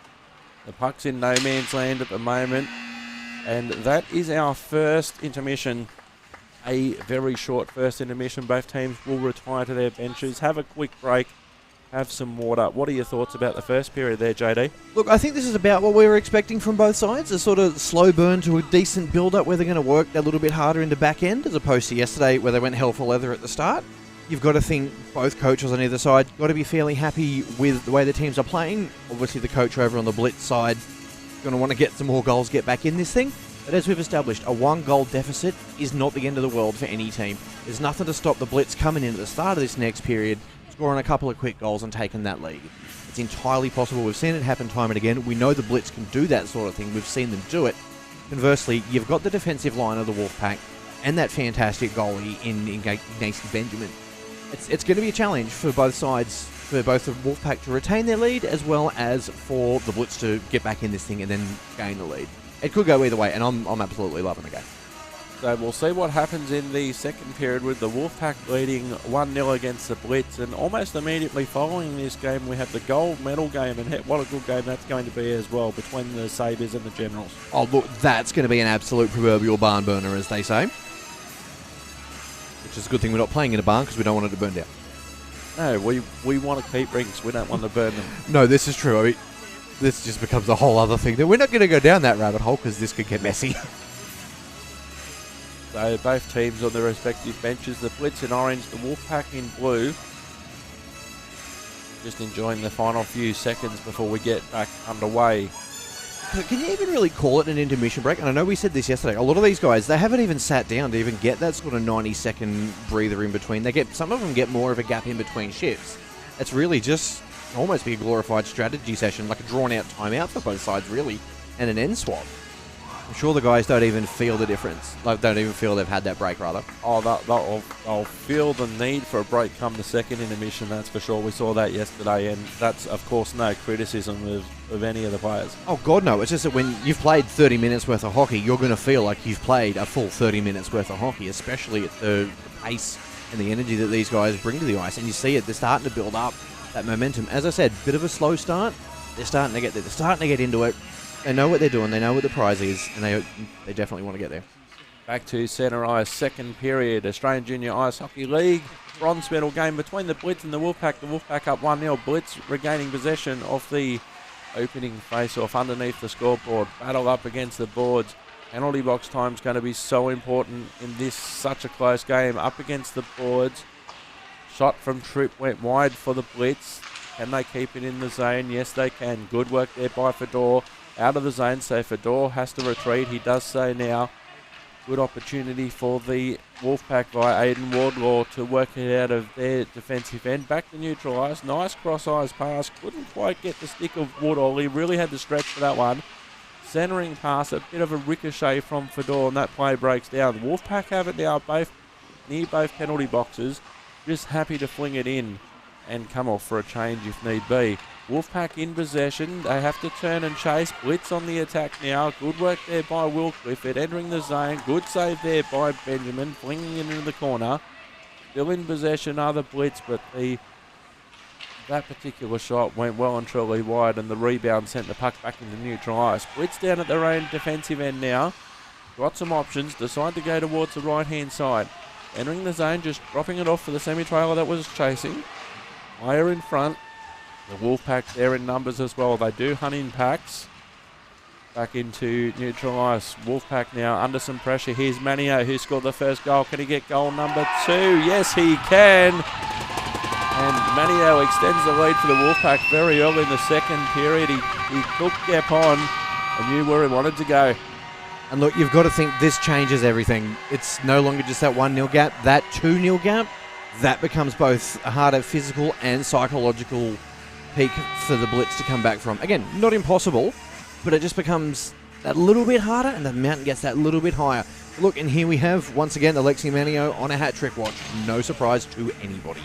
The puck's in no man's land at the moment. And that is our first intermission. A very short first intermission. Both teams will retire to their benches, have a quick break, have some water. What are your thoughts about the first period there, JD? Look, I think this is about what we were expecting from both sides. A sort of slow burn to a decent build-up where they're going to work a little bit harder in the back end as opposed to yesterday where they went hell for leather at the start. You've got to think both coaches on either side got to be fairly happy with the way the teams are playing. Obviously, the coach over on the Blitz side going to want to get some more goals, get back in this thing. But as we've established, a one-goal deficit is not the end of the world for any team. There's nothing to stop the Blitz coming in at the start of this next period, scoring a couple of quick goals and taking that lead. It's entirely possible. We've seen it happen time and again. We know the Blitz can do that sort of thing. We've seen them do it. Conversely, you've got the defensive line of the Wolfpack and that fantastic goalie in Nathan Benjamin. It's going to be a challenge for both sides, for both the Wolfpack to retain their lead as well as for the Blitz to get back in this thing and then gain the lead. It could go either way, and I'm absolutely loving the game. So we'll see what happens in the second period with the Wolfpack leading 1-0 against the Blitz, and almost immediately following this game we have the gold medal game, and what a good game that's going to be as well between the Sabres and the Generals. Oh look, that's going to be an absolute proverbial barn burner, as they say. Which is a good thing we're not playing in a barn because we don't want it to burn down. No, we want to keep rings, we don't want to burn them. No, this is true. I mean, this just becomes a whole other thing. We're not going to go down that rabbit hole because this could get messy. So both teams on their respective benches, the Blitz in orange, the Wolfpack in blue. Just enjoying the final few seconds before we get back underway. But can you even really call it an intermission break? And I know we said this yesterday. A lot of these guys, they haven't even sat down to even get that sort of 90-second breather in between. Some of them get more of a gap in between shifts. It's really just almost be a glorified strategy session, like a drawn-out timeout for both sides, really, and an end swap. I'm sure the guys don't even feel the difference. Like, don't even feel they've had that break, rather. Oh, they'll feel the need for a break come the second intermission, that's for sure. We saw that yesterday, and that's, of course, no criticism of any of the players. Oh, God, no. It's just that when you've played 30 minutes worth of hockey, you're going to feel like you've played a full 30 minutes worth of hockey, especially at the pace and the energy that these guys bring to the ice. And you see it, they're starting to build up that momentum. As I said, bit of a slow start. They're starting to get there. They're starting to get into it. They know what they're doing. They know what the prize is, and they definitely want to get there. Back to centre ice, second period. Australian Junior Ice Hockey League bronze medal game between the Blitz and the Wolfpack. The Wolfpack up 1-0. Blitz regaining possession of the opening face-off underneath the scoreboard. Battle up against the boards. Penalty box time is going to be so important in this such a close game. Up against the boards. Shot from Tripp went wide for the Blitz. Can they keep it in the zone? Yes, they can. Good work there by Fedor. Out of the zone, so Fedor has to retreat. He does so now. Good opportunity for the Wolfpack via Aiden Wardlaw to work it out of their defensive end. Back to neutral ice. Nice cross-eyes pass. Couldn't quite get the stick of Woodall. He really had to stretch for that one. Centering pass, a bit of a ricochet from Fedor, and that play breaks down. The Wolfpack have it now, both near both penalty boxes. Just happy to fling it in and come off for a change if need be. Wolfpack in possession. They have to turn and chase. Blitz on the attack now. Good work there by Will Clifford. Entering the zone. Good save there by Benjamin. Flinging it into the corner. Still in possession are the Blitz, but that particular shot went well and truly wide, and the rebound sent the puck back into neutral ice. Blitz down at their own defensive end now. Got some options. Decide to go towards the right-hand side. Entering the zone, just dropping it off for the semi-trailer that was chasing. Higher in front. The Wolfpack there in numbers as well. They do hunt in packs. Back into neutral ice. Wolfpack now under some pressure. Here's Manio, who scored the first goal. Can he get goal number 2? Yes, he can. And Manio extends the lead for the Wolfpack very early in the second period. He took Gep on and knew where he wanted to go. And look, you've got to think this changes everything. It's no longer just that 1-0 gap, that 2-0 gap. That becomes both a harder physical and psychological peak for the Blitz to come back from. Again, not impossible, but it just becomes that little bit harder and the mountain gets that little bit higher. Look, and here we have, once again, Alexi Manio on a hat-trick watch. No surprise to anybody.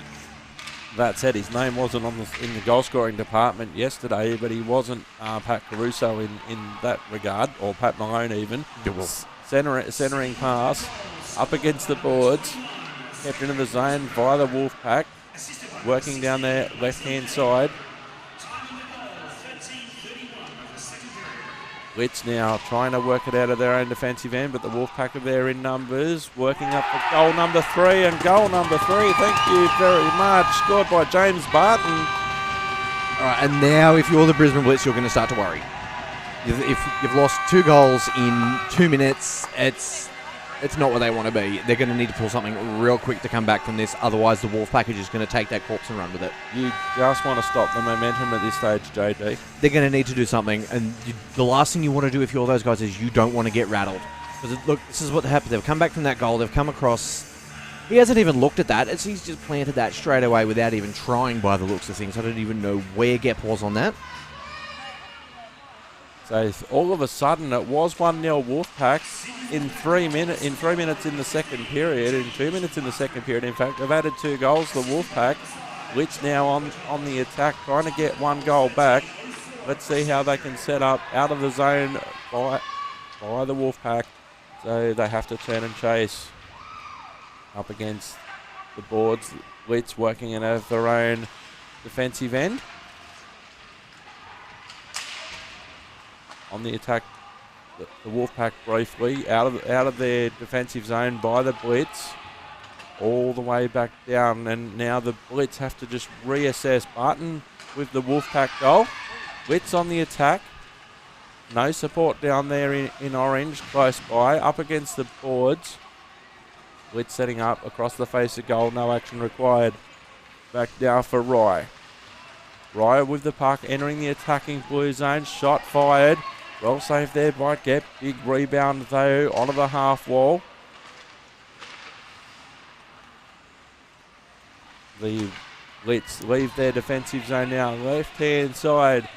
That said, his name wasn't in the goal-scoring department yesterday, but he wasn't Pat Caruso in that regard, or Pat Malone even. Centering pass, up against the boards, kept into the zone via the Wolfpack, working down their left-hand side. Blitz now trying to work it out of their own defensive end, but the Wolfpack are there in numbers, working up for goal number 3, and goal number 3, thank you very much, scored by James Barton. All right, and now if you're the Brisbane Blitz, you're going to start to worry. If you've lost 2 goals in 2 minutes, it's not what they want to be. They're going to need to pull something real quick to come back from this. Otherwise, the Wolfpack are just going to take that corpse and run with it. You just want to stop the momentum at this stage, JD. They're going to need to do something. And the last thing you want to do if you're those guys is you don't want to get rattled. Because, look, this is what happened. They've come back from that goal. They've come across. He hasn't even looked at that. He's just planted that straight away without even trying by the looks of things. I don't even know where Gep was on that. So all of a sudden it was 1-0 Wolfpack in 3 minutes. In 3 minutes in the second period, in 2 minutes in the second period. In fact, they've added 2 goals. The Wolfpack, Blitz now on the attack, trying to get 1 goal back. Let's see how they can set up out of the zone by the Wolfpack. So they have to turn and chase up against the boards. Blitz working in out of their own defensive end. On the attack, the Wolfpack briefly out of their defensive zone by the Blitz, all the way back down, and now the Blitz have to just reassess. Barton with the Wolfpack goal. Blitz on the attack. No support down there in orange, close by, up against the boards. Blitz setting up across the face of goal, no action required. Back now for Rye. Rye with the puck, entering the attacking blue zone, shot fired. Well saved there by Gep. Big rebound though onto the half wall. The Blitz leave their defensive zone now. Left hand side.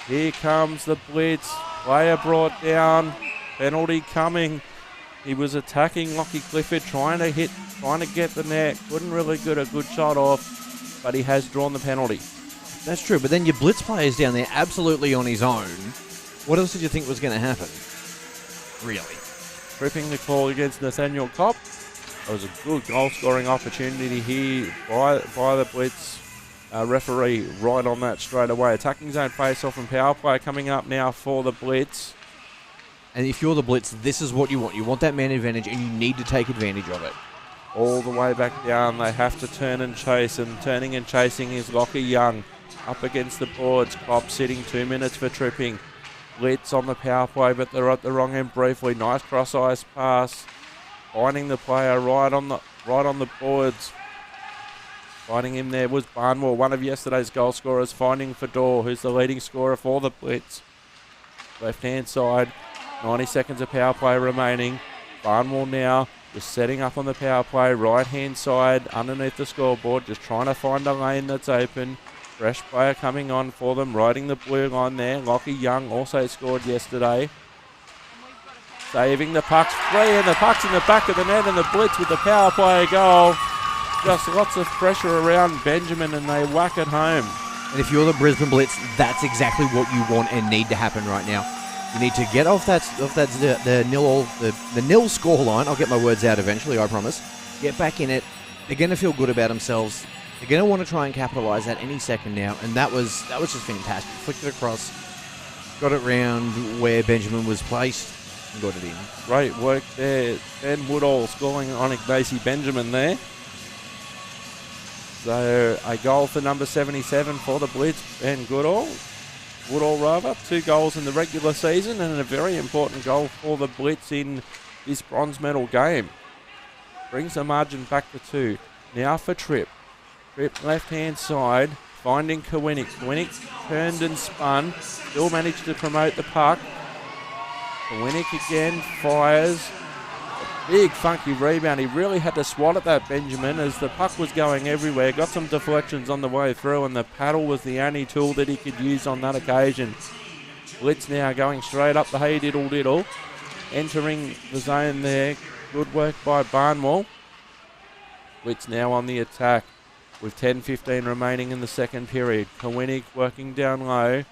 Here comes the Blitz. Player brought down. Penalty coming. He was attacking Lockie Clifford, trying to get the net. Couldn't really get a good shot off, but he has drawn the penalty. That's true, but then your Blitz player's down there absolutely on his own. What else did you think was going to happen? Really? Tripping the call against Nathaniel Kopp. It was a good goal-scoring opportunity here by the Blitz referee right on that straight away. Attacking zone face-off and power play coming up now for the Blitz. And if you're the Blitz, this is what you want. You want that man advantage, and you need to take advantage of it. All the way back down, they have to turn and chase, and turning and chasing is Lockie Young. Up against the boards, Kopp sitting 2 minutes for tripping. Blitz on the power play, but they're at the wrong end briefly. Nice cross-ice pass. Finding the player right on the boards. Finding him there was Barnwell, one of yesterday's goal scorers, finding Fedor, who's the leading scorer for the Blitz. Left-hand side, 90 seconds of power play remaining. Barnwell now just setting up on the power play, right-hand side, underneath the scoreboard, just trying to find a lane that's open. Fresh player coming on for them, riding the blue line there. Lockie Young also scored yesterday. Saving the puck's free, and the puck's in the back of the net, and the Blitz with the power play goal. Just lots of pressure around Benjamin, and they whack it home. And if you're the Brisbane Blitz, that's exactly what you want and need to happen right now. You need to get off the nil score line. I'll get my words out eventually, I promise. Get back in it. They're going to feel good about themselves. They're going to want to try and capitalise at any second now, and that was just fantastic. Flicked it across, got it round where Benjamin was placed, and got it in. Great work there. Ben Woodall scoring on Ignacy Benjamin there. So a goal for number 77 for the Blitz, Ben Woodall, 2 goals in the regular season, and a very important goal for the Blitz in this bronze medal game. Brings the margin back to 2. Now for Tripp. Tripp left-hand side, finding Kowinick. Kowinick turned and spun, still managed to promote the puck. Kowinick again fires. A big funky rebound. He really had to swat at that, Benjamin, as the puck was going everywhere. Got some deflections on the way through, and the paddle was the only tool that he could use on that occasion. Blitz now going straight up the hey diddle diddle. Entering the zone there. Good work by Barnwell. Blitz now on the attack with 10:15 remaining in the second period. Kowinick working down low.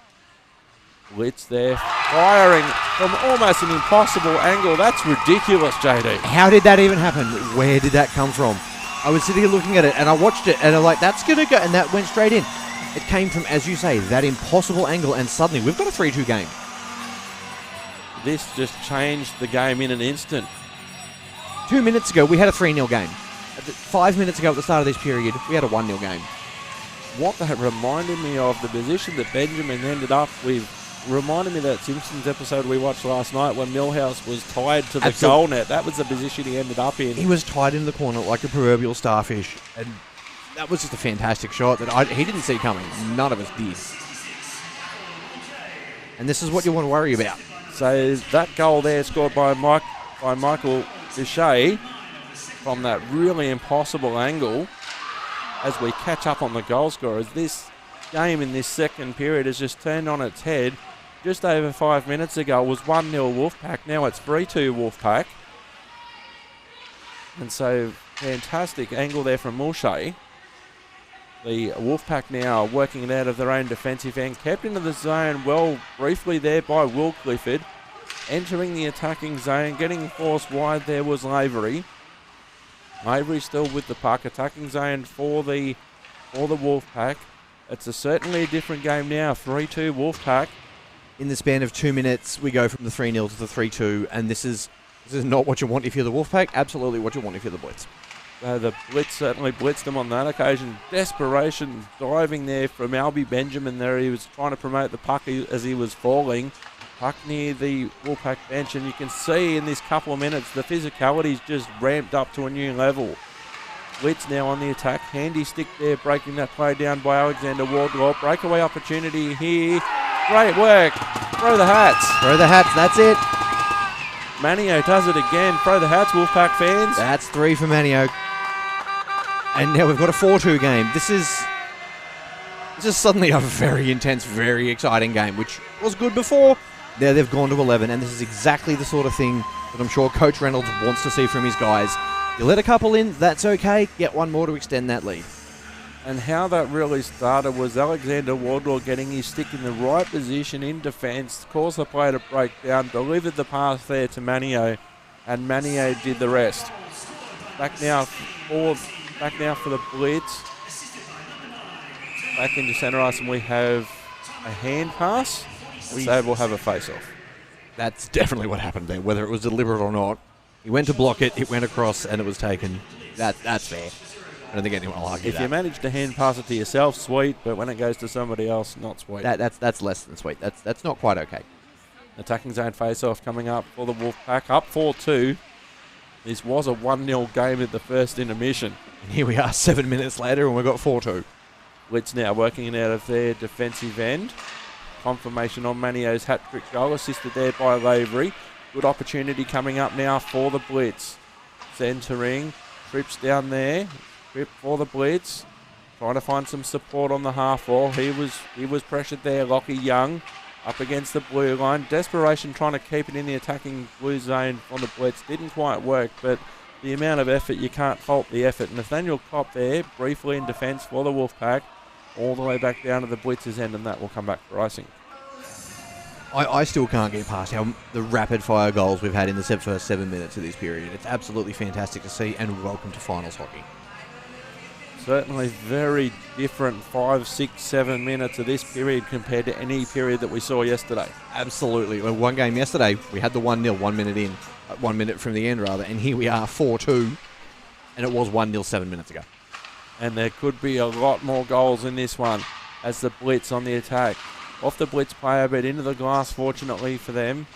Blitz there, firing from almost an impossible angle. That's ridiculous, JD. How did that even happen? Where did that come from? I was sitting here looking at it, and I watched it, and I'm like, that's going to go, and that went straight in. It came from, as you say, that impossible angle, and suddenly we've got a 3-2 game. This just changed the game in an instant. 2 minutes ago, we had a 3-0 game. 5 minutes ago at the start of this period, we had a 1-0 game. What that reminded me of, the position that Benjamin ended up with, reminded me of that Simpsons episode we watched last night when Millhouse was tied to the goal net. That was the position he ended up in. He was tied in the corner like a proverbial starfish, and that was just a fantastic shot that he didn't see coming. None of us did. And this is what you want to worry about. So that goal there scored by Michael Boucher from that really impossible angle. As we catch up on the goal scorers, this game in this second period has just turned on its head. Just over 5 minutes ago was 1-0 Wolfpack. Now it's 3-2 Wolfpack. And so fantastic angle there from Mulshay. The Wolfpack now working it out of their own defensive end. Kept into the zone well briefly there by Will Clifford. Entering the attacking zone, getting forced wide there was Lavery. Lavery still with the puck. Attacking zone for the Wolfpack. It's certainly a different game now. 3-2 Wolfpack. In the span of 2 minutes, we go from the 3-0 to the 3-2, and this is not what you want if you're the Wolfpack. Absolutely what you want if you're the Blitz. The Blitz certainly blitzed them on that occasion. Desperation diving there from Albie Benjamin there. He was trying to promote the puck as he was falling. Puck near the Wolfpack bench, and you can see in this couple of minutes the physicality's just ramped up to a new level. Blitz now on the attack. Handy stick there, breaking that play down by Alexander Wardlaw. Breakaway opportunity here. Great work. Throw the hats. Throw the hats, that's it. Manio does it again. Throw the hats, Wolfpack fans. That's 3 for Manio. And now we've got a 4-2 game. This is suddenly a very intense, very exciting game, which was good before. Now they've gone to 11, and this is exactly the sort of thing that I'm sure Coach Reynolds wants to see from his guys. You let a couple in, that's okay. Get one more to extend that lead. And how that really started was Alexander Wardlaw getting his stick in the right position in defence, caused the play to break down, delivered the pass there to Manio, and Manio did the rest. Back now for the Blitz. Back into centre ice, and we have a hand pass. So we'll have a face-off. That's definitely what happened there, whether it was deliberate or not. He went to block it, it went across, and it was taken. That's fair. I don't think anyone will argue that. If you manage to hand pass it to yourself, sweet, but when it goes to somebody else, not sweet. That's less than sweet. That's not quite okay. Attacking zone face-off coming up for the Wolfpack. Up 4-2. This was a 1-0 game at the first intermission. And here we are 7 minutes later, and we've got 4-2. Blitz now working it out of their defensive end. Confirmation on Manio's hat-trick goal, assisted there by Lavery. Good opportunity coming up now for the Blitz. Centering, trips down there, trip for the Blitz. Trying to find some support on the half wall. He was pressured there. Lockie Young up against the blue line. Desperation trying to keep it in the attacking blue zone on the Blitz. Didn't quite work, but the amount of effort, you can't fault the effort. Nathaniel Kopp there, briefly in defence for the Wolfpack, all the way back down to the Blitz's end, and that will come back for icing. I still can't get past how the rapid-fire goals we've had in the first 7 minutes of this period. It's absolutely fantastic to see, and welcome to finals hockey. Certainly very different 5, 6, 7 minutes of this period compared to any period that we saw yesterday. Absolutely. Well, one game yesterday, we had the 1-0 1 minute in, 1 minute from the end rather, and here we are 4-2, and it was 1-0 7 minutes ago. And there could be a lot more goals in this one as the Blitz on the attack. Off the Blitz player, but into the glass, fortunately for them.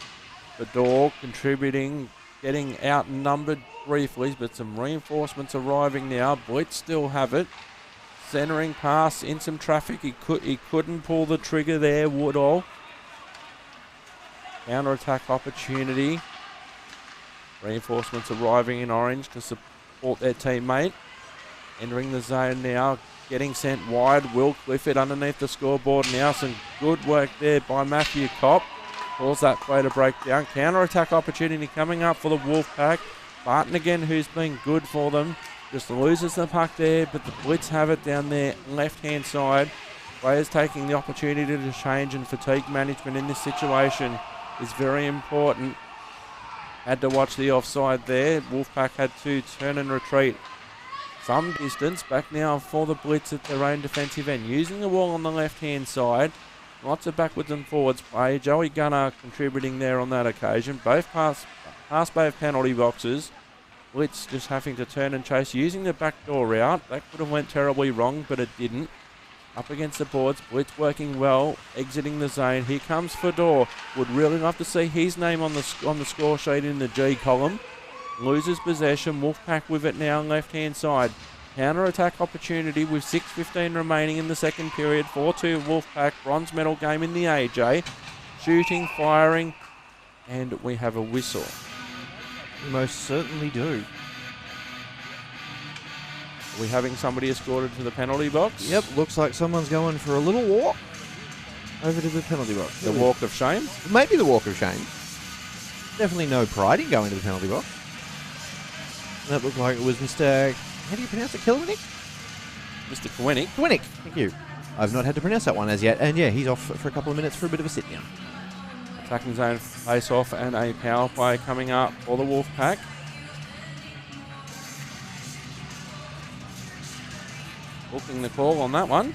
The door contributing, getting outnumbered briefly, but some reinforcements arriving now. Blitz still have it. Centering pass in some traffic. He couldn't pull the trigger there, Woodall. Counter-attack opportunity. Reinforcements arriving in orange to support their teammate. Entering the zone now. Getting sent wide. Will Clifford underneath the scoreboard now. Some good work there by Matthew Kopp. Calls that play to break down. Counter-attack opportunity coming up for the Wolfpack. Barton again, who's been good for them. Just loses the puck there, but the Blitz have it down there, left-hand side. Players taking the opportunity to change, and fatigue management in this situation is very important. Had to watch the offside there. Wolfpack had to turn and retreat some distance. Back now for the Blitz at their own defensive end. Using the wall on the left-hand side. Lots of backwards and forwards play. Joey Gunner contributing there on that occasion. Both past both penalty boxes. Blitz just having to turn and chase. Using the backdoor route. That could have went terribly wrong, but it didn't. Up against the boards. Blitz working well. Exiting the zone. Here comes Fedor. Would really love to see his name on the score sheet in the G column. Loses possession. Wolfpack with it now on left-hand side. Counter-attack opportunity with 6:15 remaining in the second period. 4-2 Wolfpack. Bronze medal game in the AJ. Shooting, firing, and we have a whistle. We most certainly do. Are we having somebody escorted to the penalty box? Yep, looks like someone's going for a little walk over to the penalty box. The walk of shame? Maybe the walk of shame. Definitely no pride in going to the penalty box. That looked like it was Mr. How do you pronounce it? Kilwinnick? Mr. Kowenick. Kowenick, thank you. I've not had to pronounce that one as yet. And yeah, he's off for a couple of minutes for a bit of a sit-down. Attacking zone face-off and a power play coming up for the Wolfpack. Booking the call on that one.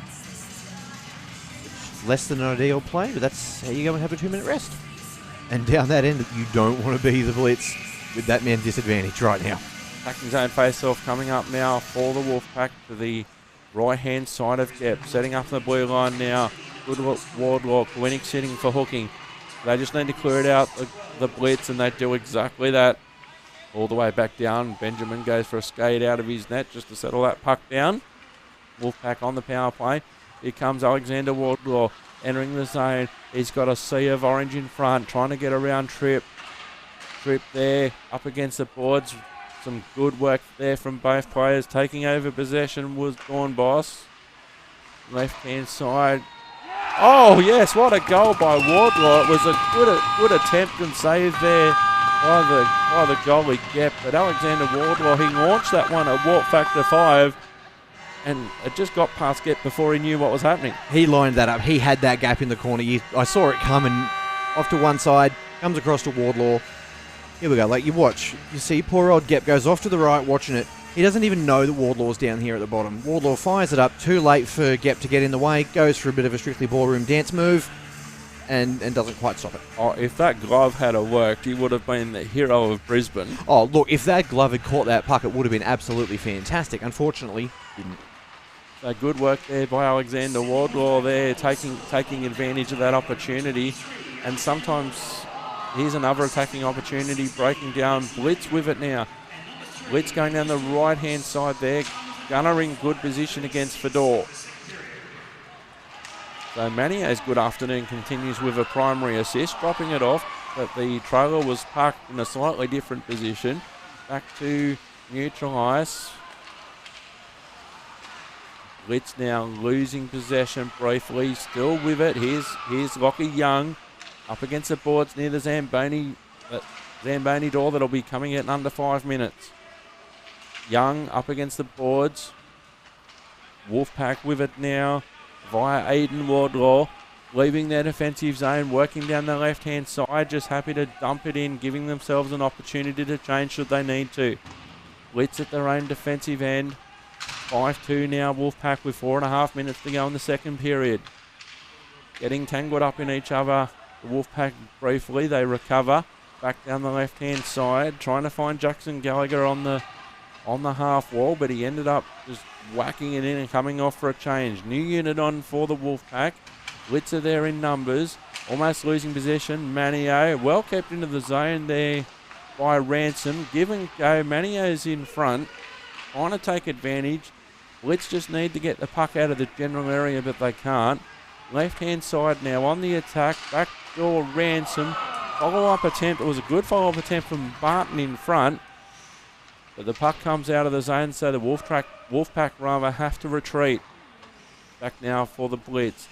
Less than an ideal play, but that's how you go and have a 2-minute rest. And down that end, you don't want to be the Blitz with that man disadvantage right now. Attacking zone face-off coming up now for the Wolfpack to the right-hand side of Gep. Setting up the blue line now. Good Wardlaw. Kowenick sitting for hooking. They just need to clear it out, the Blitz, and they do exactly that. All the way back down. Benjamin goes for a skate out of his net just to settle that puck down. Wolfpack on the power play. Here comes Alexander Wardlaw entering the zone. He's got a sea of orange in front, trying to get around Tripp. Tripp there, up against the boards. Some good work there from both players. Taking over possession was Dawn Boss. Left-hand side. Oh, yes, what a goal by Wardlaw. It was a good attempt and save there by the goalie Gep. But Alexander Wardlaw, he launched that one at warp factor 5. And it just got past Gep before he knew what was happening. He lined that up. He had that gap in the corner. I saw it coming off to one side, comes across to Wardlaw. Here we go. Like, you watch. You see poor old Gep goes off to the right watching it. He doesn't even know that Wardlaw's down here at the bottom. Wardlaw fires it up. Too late for Gep to get in the way. Goes for a bit of a strictly ballroom dance move and doesn't quite stop it. Oh, if that glove had worked, he would have been the hero of Brisbane. Oh, look, if that glove had caught that puck, it would have been absolutely fantastic. Unfortunately, didn't. So good work there by Alexander Wardlaw there, taking advantage of that opportunity. And sometimes here's another attacking opportunity, breaking down. Blitz with it now. Blitz going down the right-hand side there. Gunner in good position against Fedor. So Manier's good afternoon continues with a primary assist, dropping it off. that the trailer was parked in a slightly different position. Back to neutral ice. Blitz now losing possession briefly, still with it. Here's Lockie Young up against the boards near the Zamboni door that'll be coming in under 5 minutes. Young up against the boards. Wolfpack with it now via Aiden Wardlaw, leaving their defensive zone, working down the left-hand side, just happy to dump it in, giving themselves an opportunity to change should they need to. Blitz at their own defensive end. 5-2 now, Wolfpack with 4.5 minutes to go in the second period. Getting tangled up in each other. The Wolfpack briefly, they recover. Back down the left-hand side, trying to find Jackson Gallagher on the half wall, but he ended up just whacking it in and coming off for a change. New unit on for the Wolfpack. Blitz are there in numbers. Almost losing possession. Manio, well kept into the zone there by Ransom. Give and go. Manio's in front, trying to take advantage. Blitz just need to get the puck out of the general area, but they can't. Left-hand side now on the attack. Backdoor Ransom. Follow-up attempt. It was a good follow-up attempt from Barton in front. But the puck comes out of the zone, so the Wolfpack rather have to retreat. Back now for the Blitz.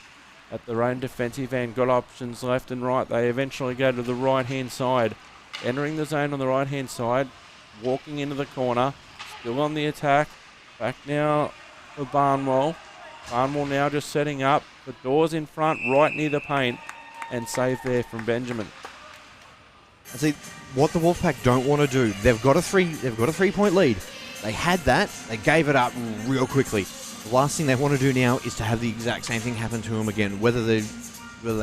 At their own defensive end. Got options left and right. They eventually go to the right-hand side. Entering the zone on the right-hand side. Walking into the corner. Still on the attack. Back now for Barnwell. Barnwell now just setting up. The doors in front, right near the paint. And save there from Benjamin. I see what the Wolfpack don't want to do. They've got a 3-point lead. They had that. They gave it up real quickly. The last thing they want to do now is to have the exact same thing happen to them again. Whether they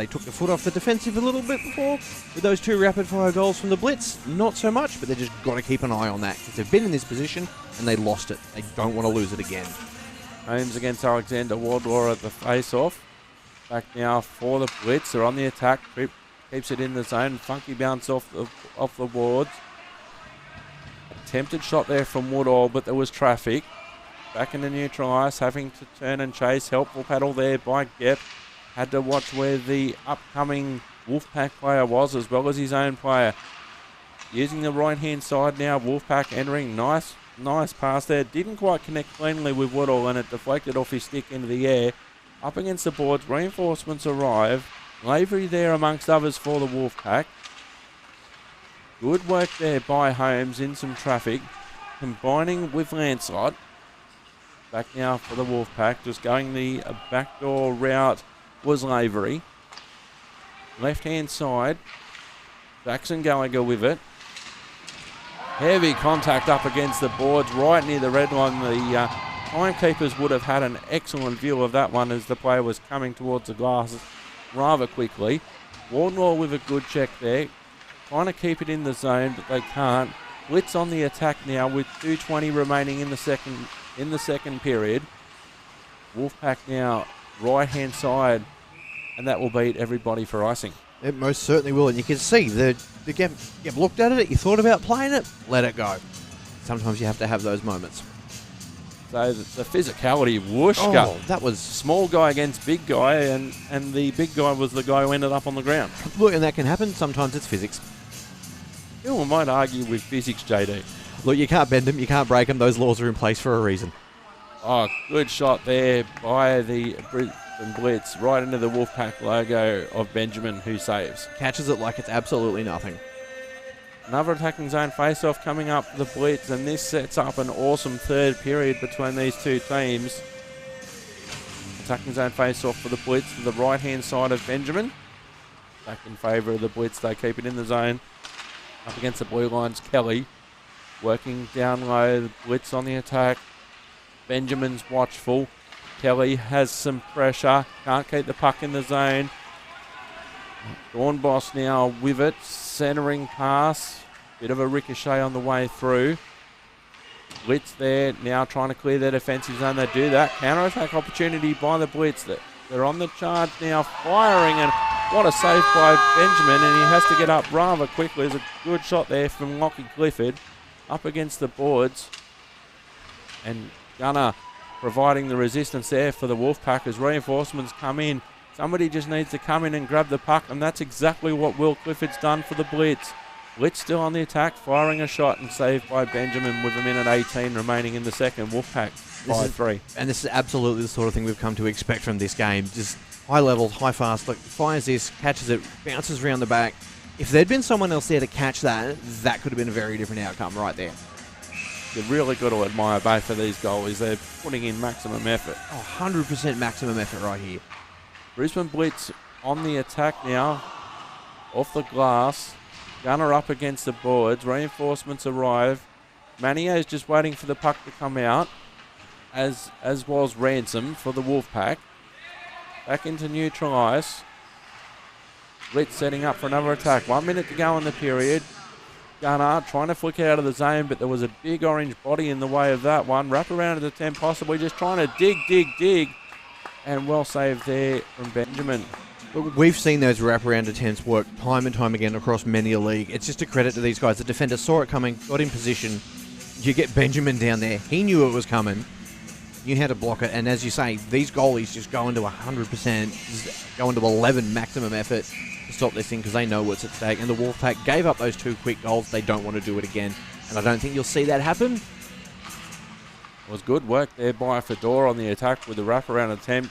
took the foot off the defensive a little bit before with those 2 rapid-fire goals from the Blitz, not so much, but they just got to keep an eye on that because they've been in this position and they lost it. They don't want to lose it again. Holmes against Alexander Wardlaw at the face-off. Back now for the Blitz. They're on the attack. Keeps it in the zone. Funky bounce off the boards. Attempted shot there from Woodall, but there was traffic. Back in the neutral ice, having to turn and chase. Helpful paddle there by Gep. Had to watch where the upcoming Wolfpack player was, as well as his own player. Using the right-hand side now, Wolfpack entering. Nice pass there. Didn't quite connect cleanly with Woodall, and it deflected off his stick into the air. Up against the boards, reinforcements arrive. Lavery there amongst others for the Wolfpack. Good work there by Holmes in some traffic. Combining with Lancelot. Back now for the Wolfpack. Just going the backdoor route was Lavery. Left-hand side. Jackson Gallagher with it. Heavy contact up against the boards right near the red line. The timekeepers would have had an excellent view of that one as the player was coming towards the glass rather quickly. Wardlaw with a good check there. Trying to keep it in the zone, but they can't. Blitz on the attack now with 2:20 remaining in the second period. Wolfpack now right-hand side, and that will beat everybody for icing. It most certainly will, and you can see you've looked at it, you thought about playing it, let it go. Sometimes you have to have those moments. So the physicality, whooshka. Oh, that was small guy against big guy, and the big guy was the guy who ended up on the ground. Look, and that can happen. Sometimes it's physics. I might argue with physics, JD. Look, you can't bend them, you can't break them. Those laws are in place for a reason. Oh, good shot there by the Brisbane Blitz, right into the Wolfpack logo of Benjamin, who saves. Catches it like it's absolutely nothing. Another attacking zone face-off coming up for the Blitz, and this sets up an awesome third period between these two teams. Attacking zone face-off for the Blitz to the right-hand side of Benjamin. Back in favour of the Blitz, they keep it in the zone. Up against the blue lines, Kelly. Working down low, the Blitz on the attack. Benjamin's watchful. Kelly has some pressure, can't keep the puck in the zone. Dornbos now with it, centering pass. Bit of a ricochet on the way through. Blitz there, now trying to clear their defensive zone. They do that. Counter-attack opportunity by the Blitz. They're on the charge now, firing, and what a save by Benjamin, and he has to get up rather quickly. There's a good shot there from Lockie Clifford up against the boards. And Gunner providing the resistance there for the Wolfpack as reinforcements come in. Somebody just needs to come in and grab the puck, and that's exactly what Will Clifford's done for the Blitz. Blitz still on the attack, firing a shot and saved by Benjamin with a minute 18 remaining in the second. Wolfpack 5-3. And this is absolutely the sort of thing we've come to expect from this game. Just high levels, high fast, like fires this, catches it, bounces around the back. If there'd been someone else there to catch that, that could have been a very different outcome right there. You've really got to admire both of these goalies. They're putting in maximum effort. 100% maximum effort right here. Brisbane Blitz on the attack now. Off the glass. Gunner up against the boards. Reinforcements arrive. Manio's just waiting for the puck to come out, as was Ransom for the Wolfpack. Back into neutral ice. Blitz setting up for another attack. 1 minute to go in the period. Gunner trying to flick out of the zone, but there was a big orange body in the way of that one. Wrap around at the 10, possibly just trying to dig. And well saved there from Benjamin. We've seen those wraparound attempts work time and time again across many a league. It's just a credit to these guys. The defender saw it coming, got in position. You get Benjamin down there. He knew it was coming. Knew how to block it. And as you say, these goalies just go into 100%, go into 11 maximum effort to stop this thing because they know what's at stake. And the Wolfpack gave up those 2 quick goals. They don't want to do it again. And I don't think you'll see that happen. It was good work there by Fedora on the attack with the wraparound attempt.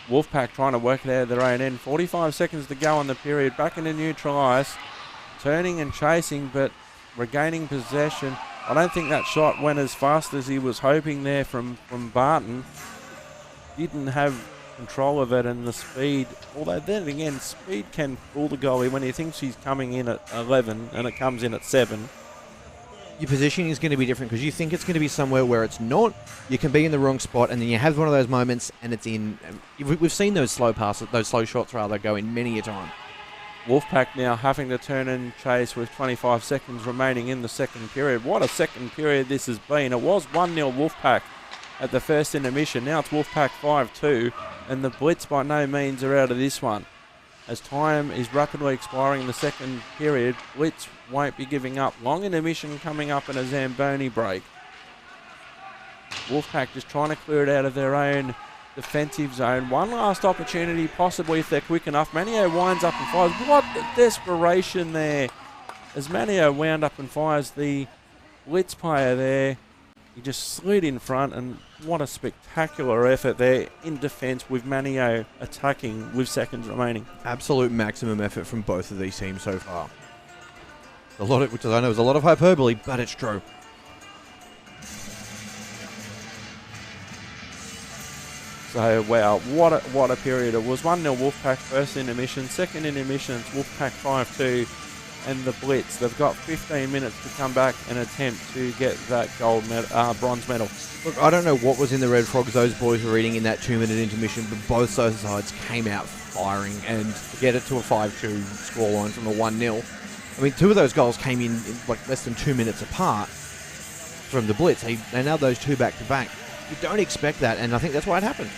Wolfpack trying to work it out of their own end. 45 seconds to go in the period. Back into neutral ice. Turning and chasing, but regaining possession. I don't think that shot went as fast as he was hoping there from Barton. Didn't have control of it and the speed. Although then again, speed can fool the goalie when he thinks he's coming in at 11 and it comes in at 7. Your positioning is going to be different because you think it's going to be somewhere where it's not. You can be in the wrong spot, and then you have one of those moments, and it's in. We've seen those slow passes, those slow shots rather, go in many a time. Wolfpack now having to turn and chase with 25 seconds remaining in the second period. What a second period this has been. It was 1-0 Wolfpack at the first intermission. Now it's Wolfpack 5-2, and the Blitz by no means are out of this one. As time is rapidly expiring in the second period, Blitz won't be giving up. Long intermission coming up in a Zamboni break. Wolfpack just trying to clear it out of their own defensive zone. One last opportunity, possibly if they're quick enough. Manio winds up and fires. What the desperation there. As Manio wound up and fires the Blitz player there. He just slid in front, and what a spectacular effort there in defence with Manio attacking with seconds remaining. Absolute maximum effort from both of these teams so far. Which I know is a lot of hyperbole, but it's true. So, wow, what a period. It was 1-0 Wolfpack first intermission. Second intermission, it's Wolfpack 5-2. And the Blitz, they've got 15 minutes to come back and attempt to get that bronze medal. Look, I don't know what was in the Red Frogs those boys were eating in that 2-minute intermission, but both those sides came out firing, and to get it to a 5-2 scoreline from a 1-0. I mean, 2 of those goals came in like less than 2 minutes apart from the Blitz. They nailed those 2 back-to-back. You don't expect that, and I think that's why it happened.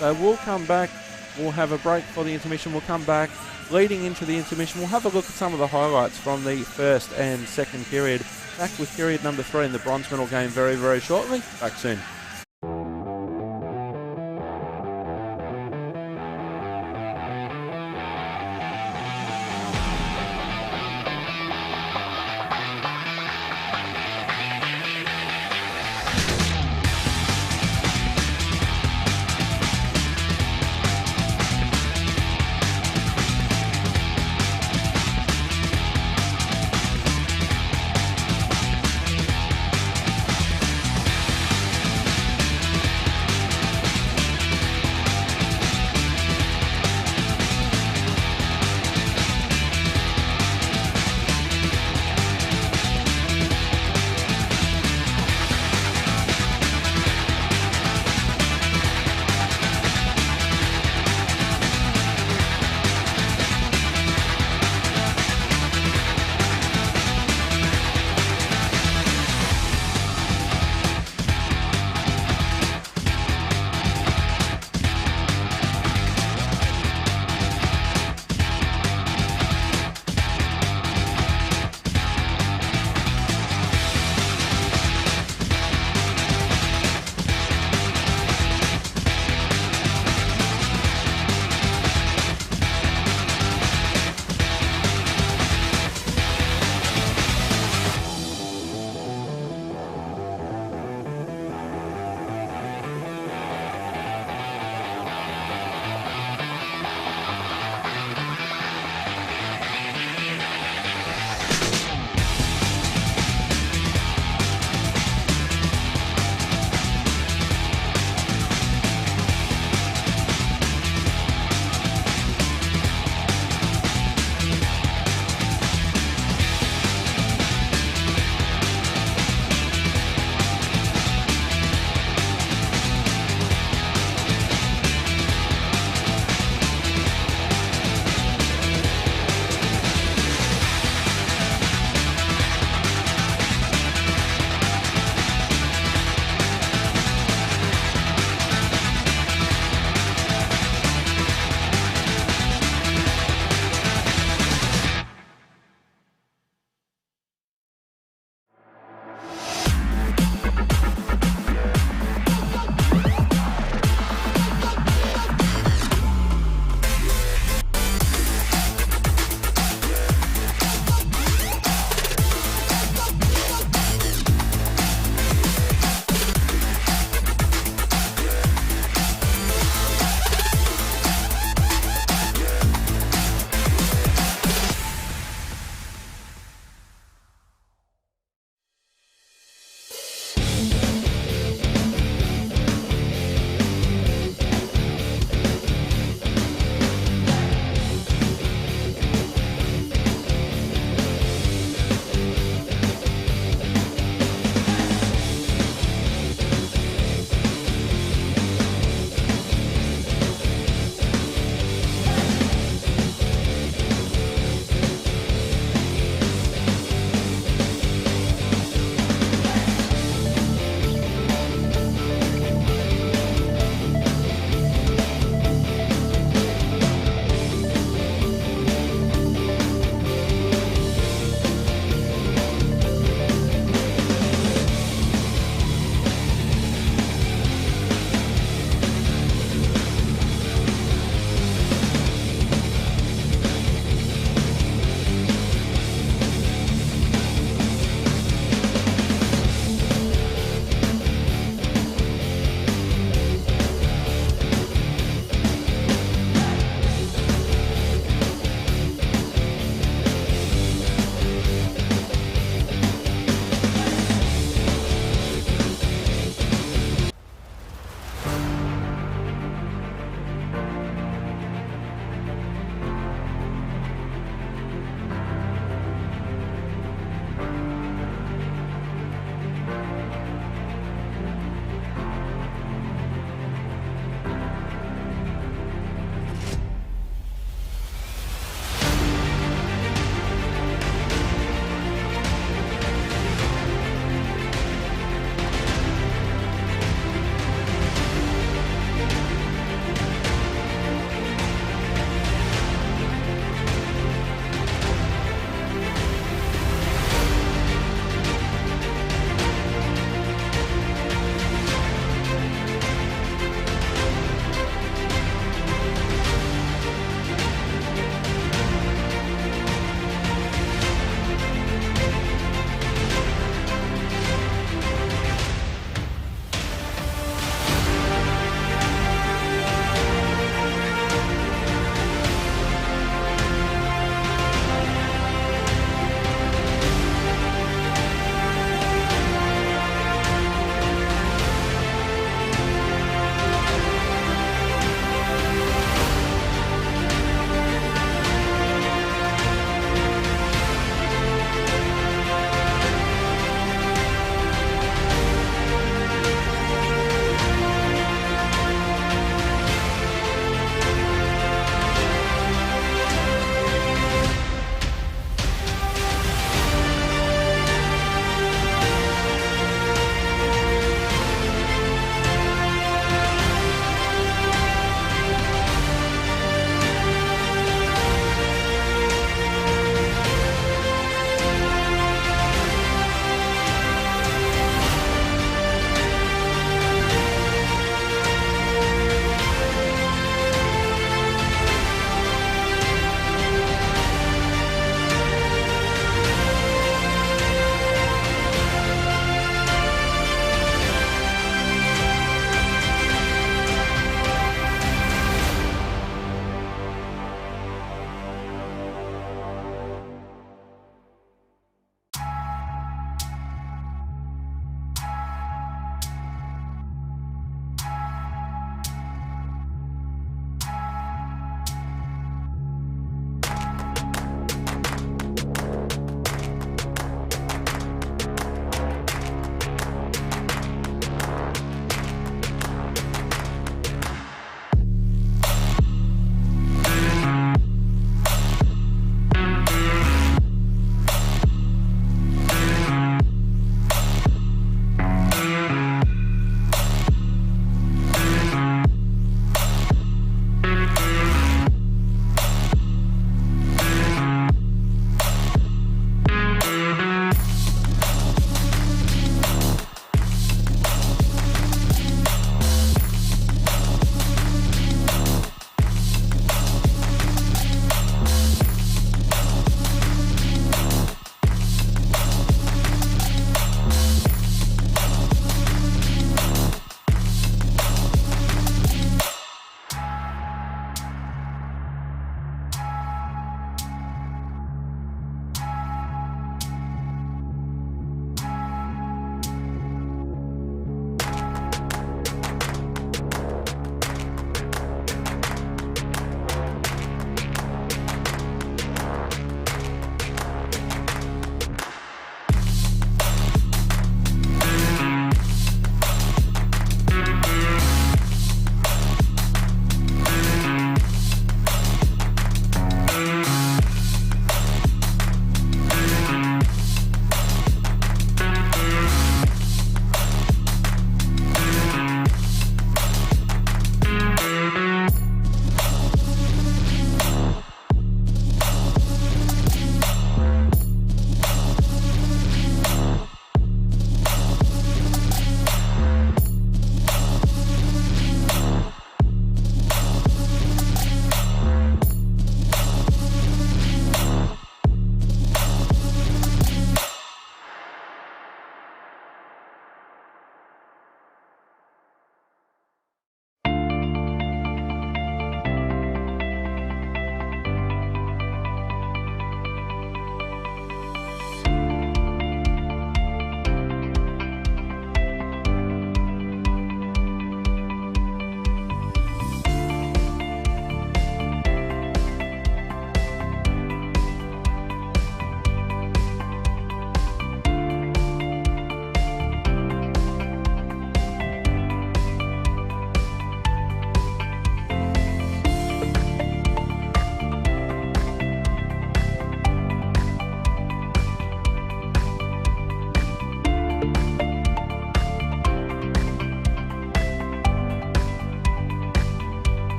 So we'll come back. We'll have a break for the intermission. We'll come back. Leading into the intermission, we'll have a look at some of the highlights from the first and second period. Back with period number 3 in the bronze medal game very, very shortly. Back soon.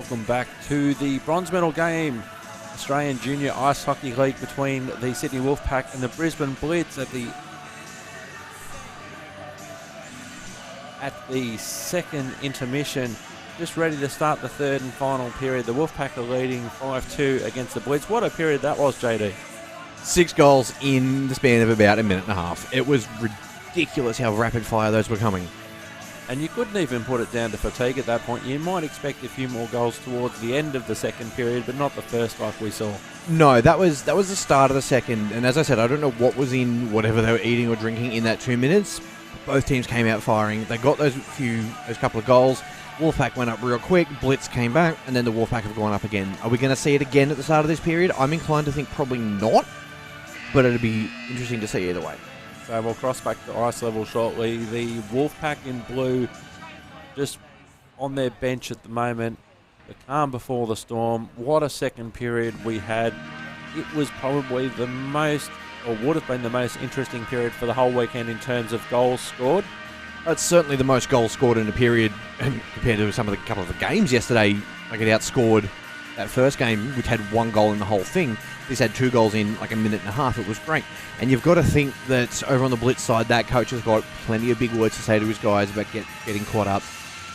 welcome back to the bronze medal game, Australian Junior Ice Hockey League between the Sydney Wolfpack and the Brisbane Blitz at the second intermission. Just ready to start the third and final period. The Wolfpack are leading 5-2 against the Blitz. What a period that was, JD. 6 goals in the span of about a minute and a half. It was ridiculous how rapid fire those were coming. And you couldn't even put it down to fatigue at that point. You might expect a few more goals towards the end of the second period, but not the first like we saw. No, that was the start of the second. And as I said, I don't know what was in whatever they were eating or drinking in that 2 minutes. Both teams came out firing. They got those couple of goals. Wolfpack went up real quick. Blitz came back, and then the Wolfpack have gone up again. Are we going to see it again at the start of this period? I'm inclined to think probably not, but it'd be interesting to see either way. So we'll cross back to ice level shortly. The Wolfpack in blue just on their bench at the moment. The calm before the storm. What a second period we had. It was probably the most, or would have been the most interesting period for the whole weekend in terms of goals scored. It's certainly the most goals scored in a period compared to couple of the games yesterday. Like it outscored that first game, which had 1 goal in the whole thing. This had 2 goals in like a minute and a half. It was great. And you've got to think that over on the Blitz side, that coach has got plenty of big words to say to his guys about getting caught up.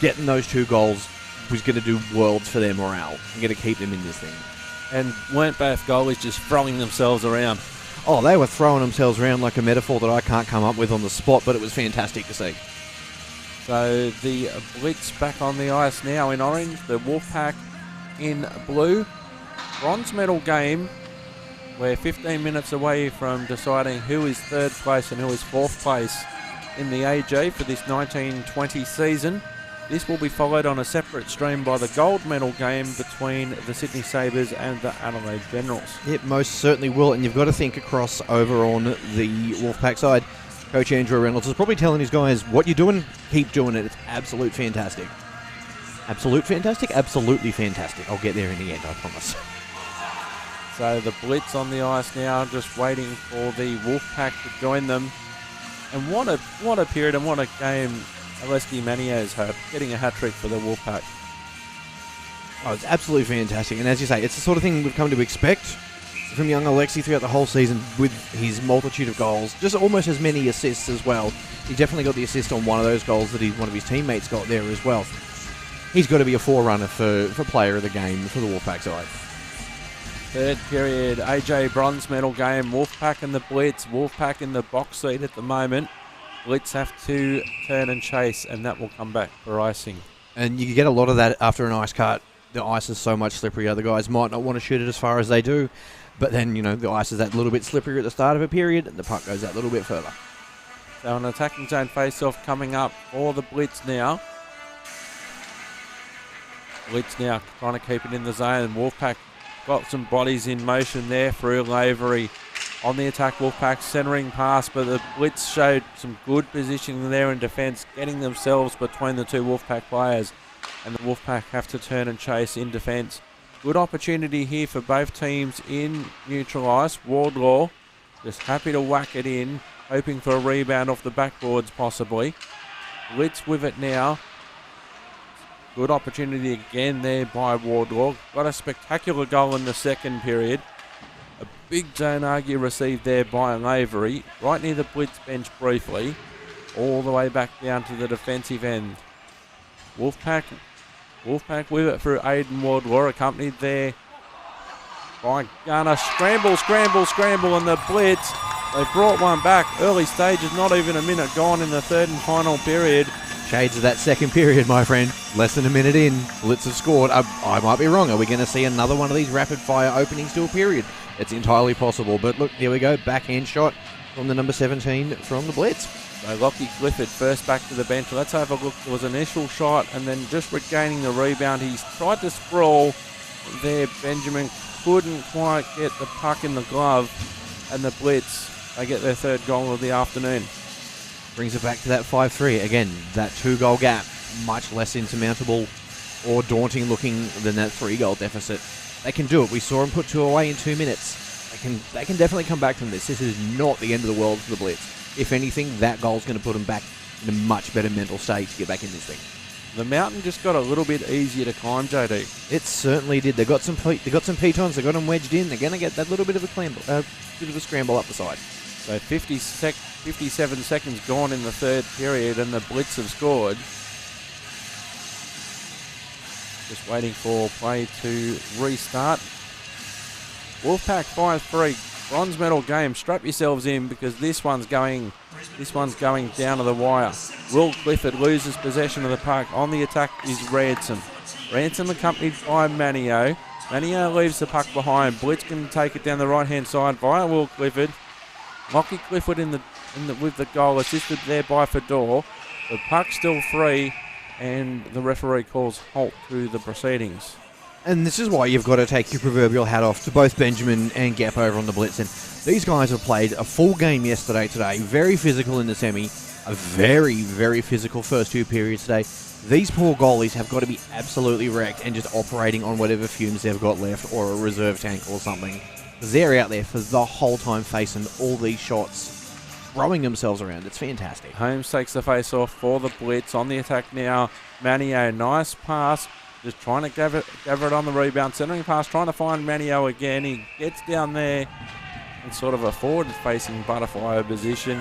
Getting those 2 goals was going to do worlds for their morale and going to keep them in this thing. And weren't both goalies just throwing themselves around? Oh, they were throwing themselves around like a metaphor that I can't come up with on the spot, but it was fantastic to see. So the Blitz back on the ice now in orange, the Wolfpack in blue. Bronze medal game. We're 15 minutes away from deciding who is third place and who is fourth place in the AJ for this 1920 season. This will be followed on a separate stream by the gold medal game between the Sydney Sabres and the Adelaide Generals. It most certainly will, and you've got to think across over on the Wolfpack side. Coach Andrew Reynolds is probably telling his guys, what you're doing, keep doing it. It's absolute fantastic. Absolute fantastic? Absolutely fantastic. I'll get there in the end, I promise. So the Blitz on the ice now, just waiting for the Wolfpack to join them. And what a period and what a game Aleski Maniez had, getting a hat-trick for the Wolfpack. Oh, it's absolutely fantastic. And as you say, it's the sort of thing we've come to expect from young Alexi throughout the whole season with his multitude of goals. Just almost as many assists as well. He definitely got the assist on one of those goals that one of his teammates got there as well. He's got to be a forerunner for player of the game for the Wolfpack side. Third period, AJ bronze medal game. Wolfpack and the Blitz. Wolfpack in the box seat at the moment. Blitz have to turn and chase, and that will come back for icing. And you get a lot of that after an ice cut. The ice is so much slipperier. The guys might not want to shoot it as far as they do, but then, the ice is that little bit slipperier at the start of a period, and the puck goes that little bit further. So an attacking zone face-off coming up for the Blitz now. Blitz now trying to keep it in the zone. Wolfpack got some bodies in motion there through Lavery. On the attack, Wolfpack centering pass, but the Blitz showed some good positioning there in defence, getting themselves between the 2 Wolfpack players. And the Wolfpack have to turn and chase in defence. Good opportunity here for both teams in neutral ice. Wardlaw just happy to whack it in, hoping for a rebound off the backboards possibly. Blitz with it now. Good opportunity again there by Wardlaw. Got a spectacular goal in the second period. A big zone argue received there by Lavery, right near the Blitz bench briefly, all the way back down to the defensive end. Wolfpack with it through Aidan Wardlaw, accompanied there by Garner. Scramble, and the Blitz. They brought one back. Early stages, not even a minute gone in the third and final period. Shades of that second period, my friend. Less than a minute in, Blitz have scored. I might be wrong. Are we going to see another one of these rapid-fire openings to a period? It's entirely possible. But look, here we go. Backhand shot from the number 17 from the Blitz. So Lockie Clifford first back to the bench. Let's have a look. There was an initial shot and then just regaining the rebound. He's tried to sprawl there. Benjamin couldn't quite get the puck in the glove. And the Blitz, they get their third goal of the afternoon. Brings it back to that 5-3. Again, that 2-goal gap, much less insurmountable or daunting looking than that 3-goal deficit. They can do it. We saw them put 2 away in 2 minutes. They can definitely come back from this. This is not the end of the world for the Blitz. If anything, that goal's going to put them back in a much better mental state to get back in this thing. The mountain just got a little bit easier to climb, JD. It certainly did. They got some pitons. They got them wedged in. They're going to get that little bit of a scramble up the side. So 57 seconds gone in the third period, and the Blitz have scored. Just waiting for play to restart. Wolfpack 5-3. Bronze medal game. Strap yourselves in because this one's going down to the wire. Will Clifford loses possession of the puck. On the attack is Ransom. Ransom accompanied by Manio. Manio leaves the puck behind. Blitz can take it down the right-hand side via Will Clifford. Lockie Clifford with the goal, assisted there by Fedor. The puck's still free, and the referee calls halt to the proceedings. And this is why you've got to take your proverbial hat off to both Benjamin and Gap over on the Blitz. And these guys have played a full game today. Very physical in the semi. A very, very physical first two periods today. These poor goalies have got to be absolutely wrecked and just operating on whatever fumes they've got left or a reserve tank or something. They're out there for the whole time facing all these shots, throwing themselves around. It's fantastic. Holmes takes the face off for the Blitz. On the attack now, Manio. Nice pass. Just trying to gather it on the rebound. Centering pass, trying to find Manio again. He gets down there in sort of a forward-facing butterfly position,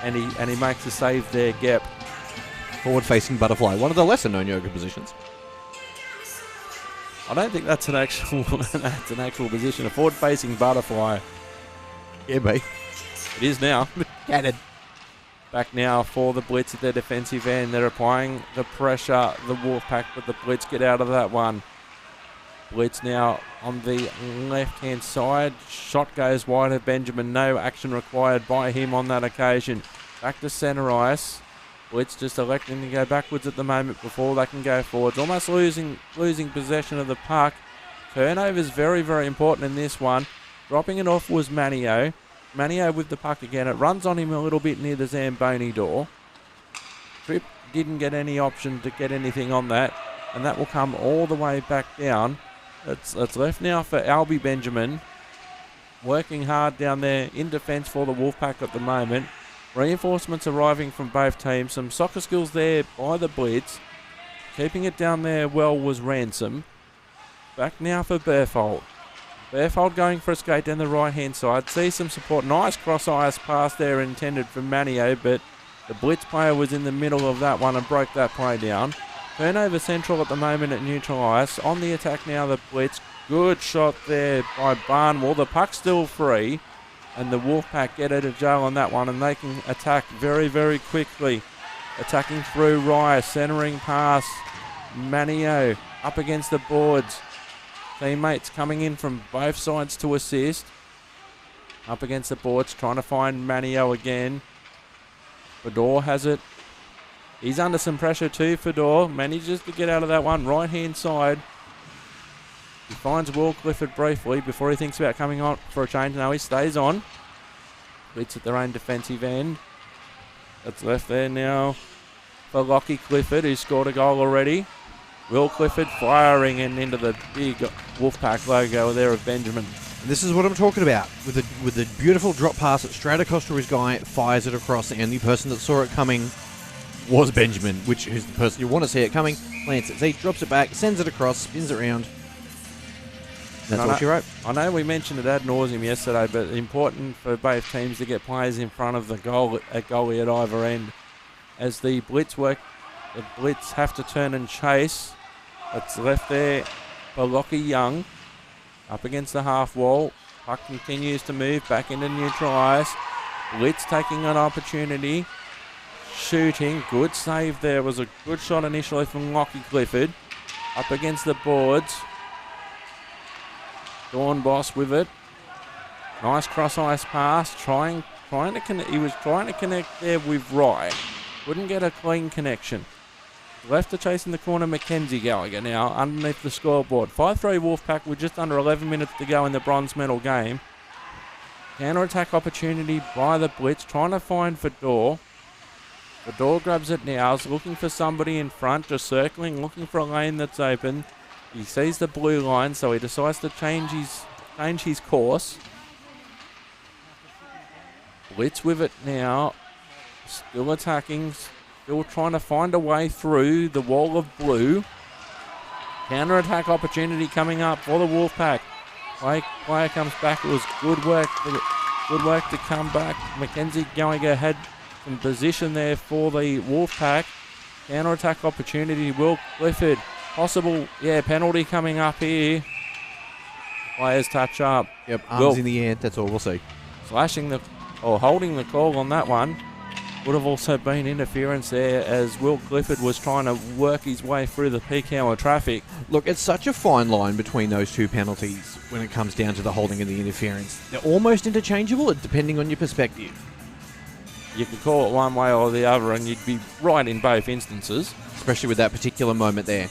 and he makes a save there, Gep. Forward-facing butterfly, one of the lesser-known yoga positions. I don't think that's an actual position. A forward-facing butterfly. Yeah, mate. It is now. Get it. Back now for the Blitz at their defensive end. They're applying the pressure, the Wolfpack, but the Blitz get out of that one. Blitz now on the left-hand side. Shot goes wide of Benjamin. No action required by him on that occasion. Back to centre ice. Blitz just electing to go backwards at the moment before they can go forwards. Almost losing possession of the puck. Turnover's very, very important in this one. Dropping it off was Manio. Manio with the puck again. It runs on him a little bit near the Zamboni door. Tripp didn't get any option to get anything on that, and that will come all the way back down. It's left now for Albie Benjamin, working hard down there in defence for the Wolfpack at the moment. Reinforcements arriving from both teams. Some soccer skills there by the Blitz. Keeping it down there well was Ransom. Back now for Berthold. Berthold going for a skate down the right-hand side. See some support. Nice cross-ice pass there intended for Manio, but the Blitz player was in the middle of that one and broke that play down. Turnover central at the moment at neutral ice. On the attack now, the Blitz. Good shot there by Barnwell. The puck's still free, and the Wolfpack get out of jail on that one, and they can attack very, very quickly. Attacking through Rice. Centering pass. Manio up against the boards. Teammates coming in from both sides to assist. Up against the boards, trying to find Manio again. Fedor has it. He's under some pressure too, Fedor. Manages to get out of that one, right-hand side. He finds Will Clifford briefly before he thinks about coming on for a change. No, he stays on. Blitz at their own defensive end. That's left there now for Lockie Clifford, who scored a goal already. Will Clifford firing into the big Wolfpack logo there of Benjamin. And this is what I'm talking about. With the beautiful drop pass that straight across to his guy, fires it across. The only person that saw it coming was Benjamin, which is the person you want to see it coming. Plants it, drops it back, sends it across, spins it around. That's what she wrote. I know we mentioned it ad nauseum yesterday, but important for both teams to get players in front of the goalie at either end. As the Blitz have to turn and chase. It's left there for Lockie Young. Up against the half wall. Puck continues to move back into neutral ice. Blitz taking an opportunity. Shooting. Good save there. Was a good shot initially from Lockie Clifford. Up against the boards. Dawn Boss with it. Nice cross-ice pass. Trying to connect. He was trying to connect there with Wright. Couldn't get a clean connection. Left to chase in the corner, Mackenzie Gallagher now underneath the scoreboard. 5-3 Wolfpack with just under 11 minutes to go in the bronze medal game. Counter-attack opportunity by the Blitz, trying to find Fedor. Fedor grabs it now, is looking for somebody in front, just circling, looking for a lane that's open. He sees the blue line, so he decides to change his course. Blitz with it now, still attacking still trying to find a way through the wall of blue. Counter-attack opportunity coming up for the Wolfpack. Player comes back. It was good work to come back. Mackenzie Gallagher had some position there for the Wolfpack. Counter-attack opportunity. Will Clifford. Possible, penalty coming up here. Players touch up. Yep, arms in the air. That's all we'll see. Holding the call on that one. Would have also been interference there as Will Clifford was trying to work his way through the peak hour traffic. Look, it's such a fine line between those two penalties when it comes down to the holding and the interference. They're almost interchangeable, depending on your perspective. You could call it one way or the other and you'd be right in both instances. Especially with that particular moment there.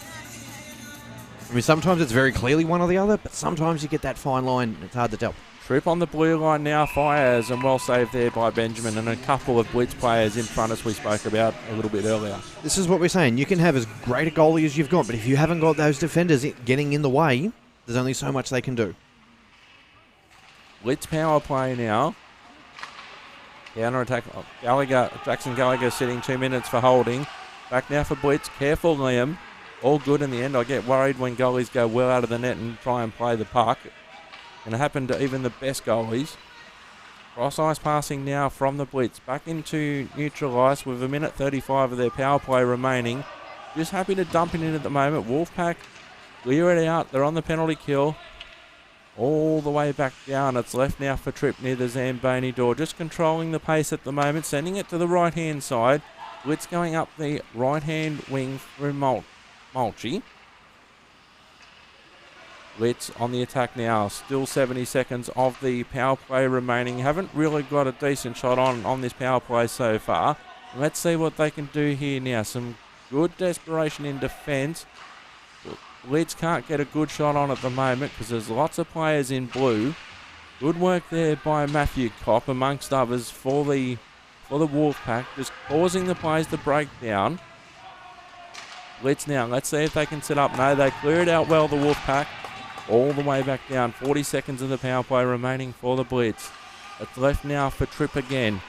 I mean, sometimes it's very clearly one or the other, but sometimes you get that fine line. It's hard to tell. Trip on the blue line now fires, and well saved there by Benjamin, and a couple of Blitz players in front as we spoke about a little bit earlier. This is what we're saying. You can have as great a goalie as you've got, but if you haven't got those defenders getting in the way, there's only so much they can do. Blitz power play now. Counter attack. Jackson Gallagher sitting 2 minutes for holding. Back now for Blitz. Careful, Liam. All good in the end. I get worried when goalies go well out of the net and try and play the puck. And it happened to even the best goalies. Cross ice passing now from the Blitz. Back into neutral ice with 1:35 of their power play remaining. Just happy to dump it in at the moment. Wolfpack clear it out. They're on the penalty kill. All the way back down. It's left now for Tripp near the Zamboni door. Just controlling the pace at the moment. Sending it to the right-hand side. Blitz going up the right-hand wing through Mulchy. Blitz on the attack now. Still 70 seconds of the power play remaining. Haven't really got a decent shot on this power play so far. Let's see what they can do here now. Some good desperation in defence. Blitz can't get a good shot on at the moment because there's lots of players in blue. Good work there by Matthew Kopp amongst others for the Wolfpack. Just causing the plays to break down. Blitz now. Let's see if they can set up. No, they clear it out well, the Wolfpack. All the way back down. 40 seconds of the power play remaining for the Blitz. It's left now for Tripp again.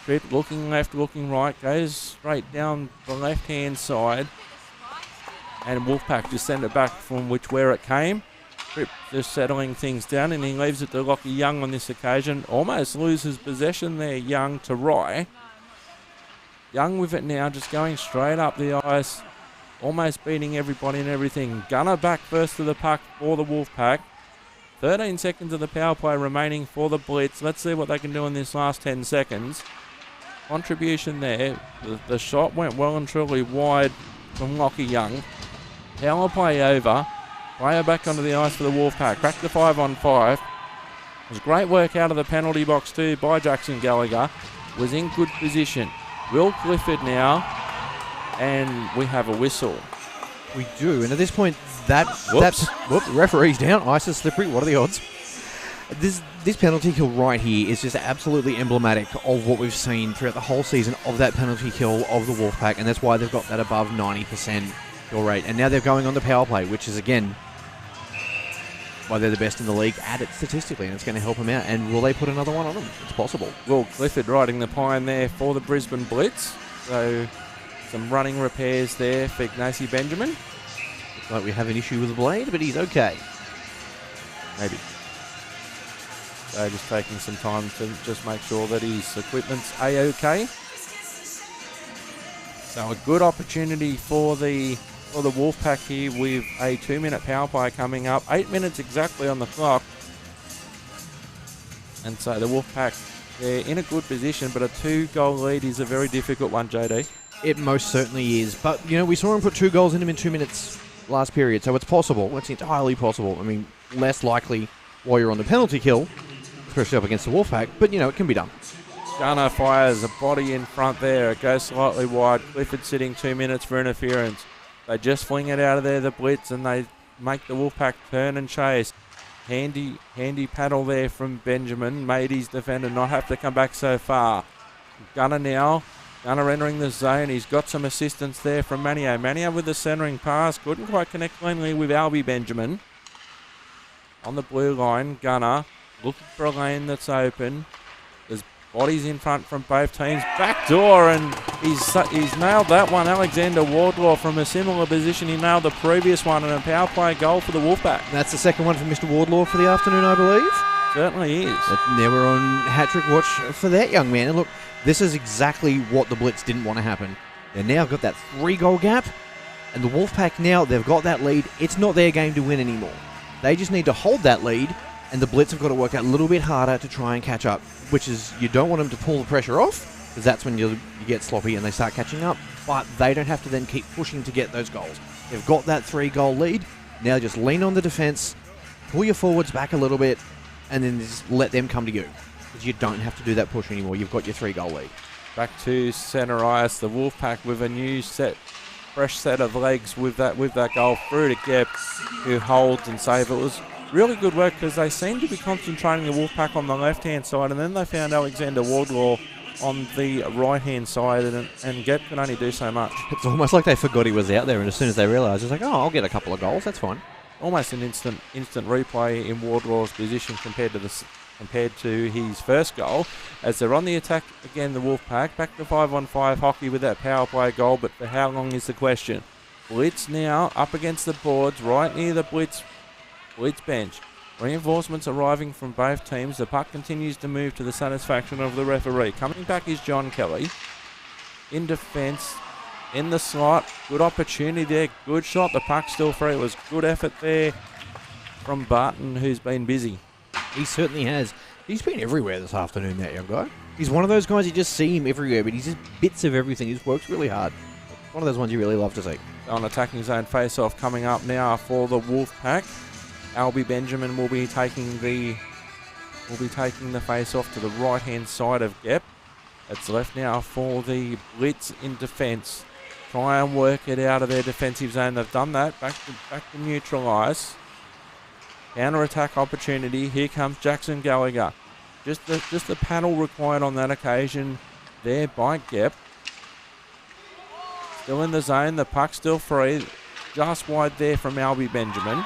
Tripp looking left, looking right. Goes straight down the left-hand side. And Wolfpack just send it back from where it came. Tripp just settling things down, and he leaves it to Lockie Young on this occasion. Almost loses possession there, Young to Rye. Young with it now, just going straight up the ice. Almost beating everybody and everything. Gunner back first to the puck for the Wolfpack. 13 seconds of the power play remaining for the Blitz. Let's see what they can do in this last 10 seconds. Contribution there. The shot went well and truly wide from Lockie Young. Power play over. Player back onto the ice for the Wolfpack. Back to 5-on-5. It was great work out of the penalty box too by Jackson Gallagher. Was in good position. Will Clifford now. And we have a whistle. We do, and at this point, referee's down. Ice is slippery. What are the odds? This penalty kill right here is just absolutely emblematic of what we've seen throughout the whole season of that penalty kill of the Wolfpack, and that's why they've got that above 90% kill rate. And now they're going on the power play, which is, again, why they're the best in the league at it statistically, and it's going to help them out. And will they put another one on them? It's possible. Will Clifford riding the pine there for the Brisbane Blitz. So some running repairs there for Ignacy Benjamin. Looks like we have an issue with the blade, but he's okay. Maybe. So just taking some time to just make sure that his equipment's A-OK. So a good opportunity for the Wolfpack here with a 2-minute power play coming up. 8 minutes exactly on the clock. And so the Wolfpack, they're in a good position, but a 2-goal lead is a very difficult one, JD. It most certainly is. But, we saw him put 2 goals in him in 2 minutes last period, so it's possible. It's entirely possible. I mean, less likely while you're on the penalty kill, especially up against the Wolfpack, but, it can be done. Gunner fires a body in front there. It goes slightly wide. Clifford sitting 2 minutes for interference. They just fling it out of there, the Blitz, and they make the Wolfpack turn and chase. Handy paddle there from Benjamin. Made his defender not have to come back so far. Gunner now. Gunner entering the zone. He's got some assistance there from Manio. Manio with the centering pass. Couldn't quite connect cleanly with Albie Benjamin. On the blue line, Gunner looking for a lane that's open. There's Bodies in front from both teams. Back door, and he's nailed that one. Alexander Wardlaw from a similar position. He nailed the previous one, and a power play goal for the Wolfpack. That's the second one for Mr. Wardlaw for the afternoon, I believe. Certainly is. Now we're on hat-trick watch for that young man. And look, this is exactly what the Blitz didn't want to happen. They've now got that 3-goal gap, and the Wolfpack now, they've got that lead. It's not their game to win anymore. They just need to hold that lead, and the Blitz have got to work out a little bit harder to try and catch up, which is you don't want them to pull the pressure off, because that's when you get sloppy and they start catching up, but they don't have to then keep pushing to get those goals. They've got that 3-goal lead. Now just lean on the defence, pull your forwards back a little bit, and then just let them come to you, because you don't have to do that push anymore. You've got your 3-goal lead. Back to centre ice, the Wolfpack with a new fresh set of legs with that goal through to Gep, who holds and saves. It was really good work because they seemed to be concentrating the Wolfpack on the left-hand side, and then they found Alexander Wardlaw on the right-hand side, and Gep could only do so much. It's almost like they forgot he was out there, and as soon as they realised, it's like, oh, I'll get a couple of goals, that's fine. Almost an instant replay in Wardlaw's position compared to his first goal. As they're on the attack again, the Wolfpack back to 5-on-5 hockey with that power play goal, but for how long is the question? Blitz now up against the boards, right near the Blitz bench. Reinforcements arriving from both teams. The puck continues to move to the satisfaction of the referee. Coming back is John Kelly. In defence, in the slot, good opportunity there, good shot. The puck's still free. It was good effort there from Barton, who's been busy. He certainly has. He's been everywhere this afternoon, that young guy. He's one of those guys, you just see him everywhere, but he's just bits of everything. He just works really hard. One of those ones you really love to see. On attacking zone face-off coming up now for the Wolfpack. Albie Benjamin will be taking the face-off to the right-hand side of Gep. It's left now for the Blitz in defence. Try and work it out of their defensive zone. They've done that. Back to neutral ice. Counter-attack opportunity. Here comes Jackson Gallagher. Just the paddle required on that occasion there by Gep. Still in the zone. The puck's still free. Just wide there from Albie Benjamin.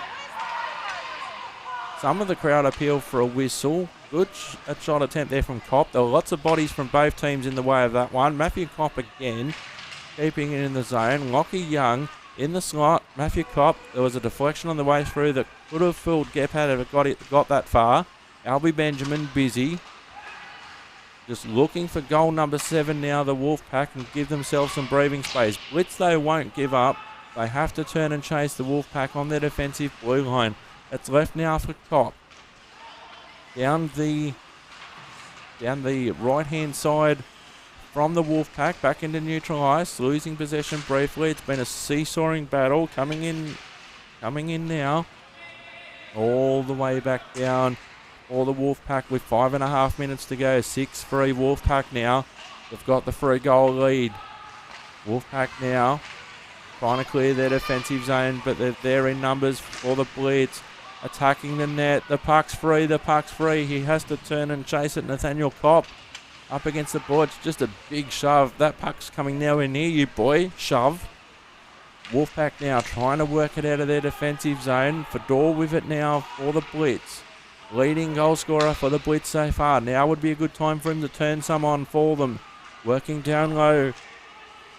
Some of the crowd appeal for a whistle. Good shot attempt there from Kopp. There were lots of bodies from both teams in the way of that one. Matthew Kopp again, keeping it in the zone. Lockie Young in the slot. Matthew Kopp, there was a deflection on the way through that could have fooled Gep had it got that far. Albie Benjamin busy. Just looking for goal number 7 now, the Wolfpack, and give themselves some breathing space. Blitz, they won't give up. They have to turn and chase the Wolfpack on their defensive blue line. It's left now for Kopp. Down the right-hand side from the Wolfpack, back into neutral ice, losing possession briefly. It's been a seesawing battle. Coming in now. All the way back down for the Wolfpack with 5.5 minutes to go. 6-3 Wolfpack now. They've got the 3-goal lead. Wolfpack now trying to clear their defensive zone, but they're there in numbers for the Blitz. Attacking the net. The puck's free. He has to turn and chase it. Nathaniel Kopp up against the boards. Just a big shove. That puck's coming nowhere near you, boy. Shove. Wolfpack now trying to work it out of their defensive zone. Fedor with it now for the Blitz. Leading goal scorer for the Blitz so far. Now would be a good time for him to turn some on for them. Working down low.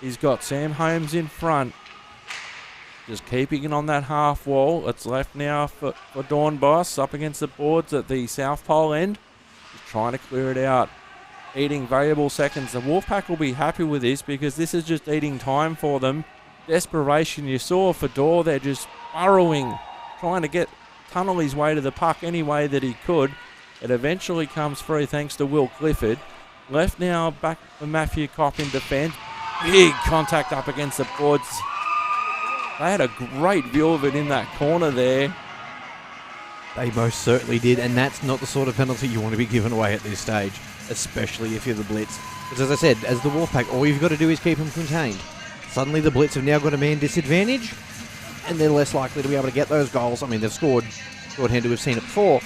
He's got Sam Holmes in front. Just keeping it on that half wall. It's left now for Dawn Boss up against the boards at the South Pole end. Just trying to clear it out. Eating valuable seconds. The Wolfpack will be happy with this because this is just eating time for them. Desperation. You saw Fedor there just burrowing, trying to tunnel his way to the puck any way that he could. It eventually comes free thanks to Will Clifford. Left now back for Matthew Kopp in defence. Big contact up against the boards. They had a great view of it in that corner there. They most certainly did, and that's not the sort of penalty you want to be giving away at this stage, especially if you're the Blitz. Because as I said, as the Wolfpack, all you've got to do is keep them contained. Suddenly the Blitz have now got a man disadvantage, and they're less likely to be able to get those goals. I mean, they've scored shorthanded, we've seen it before,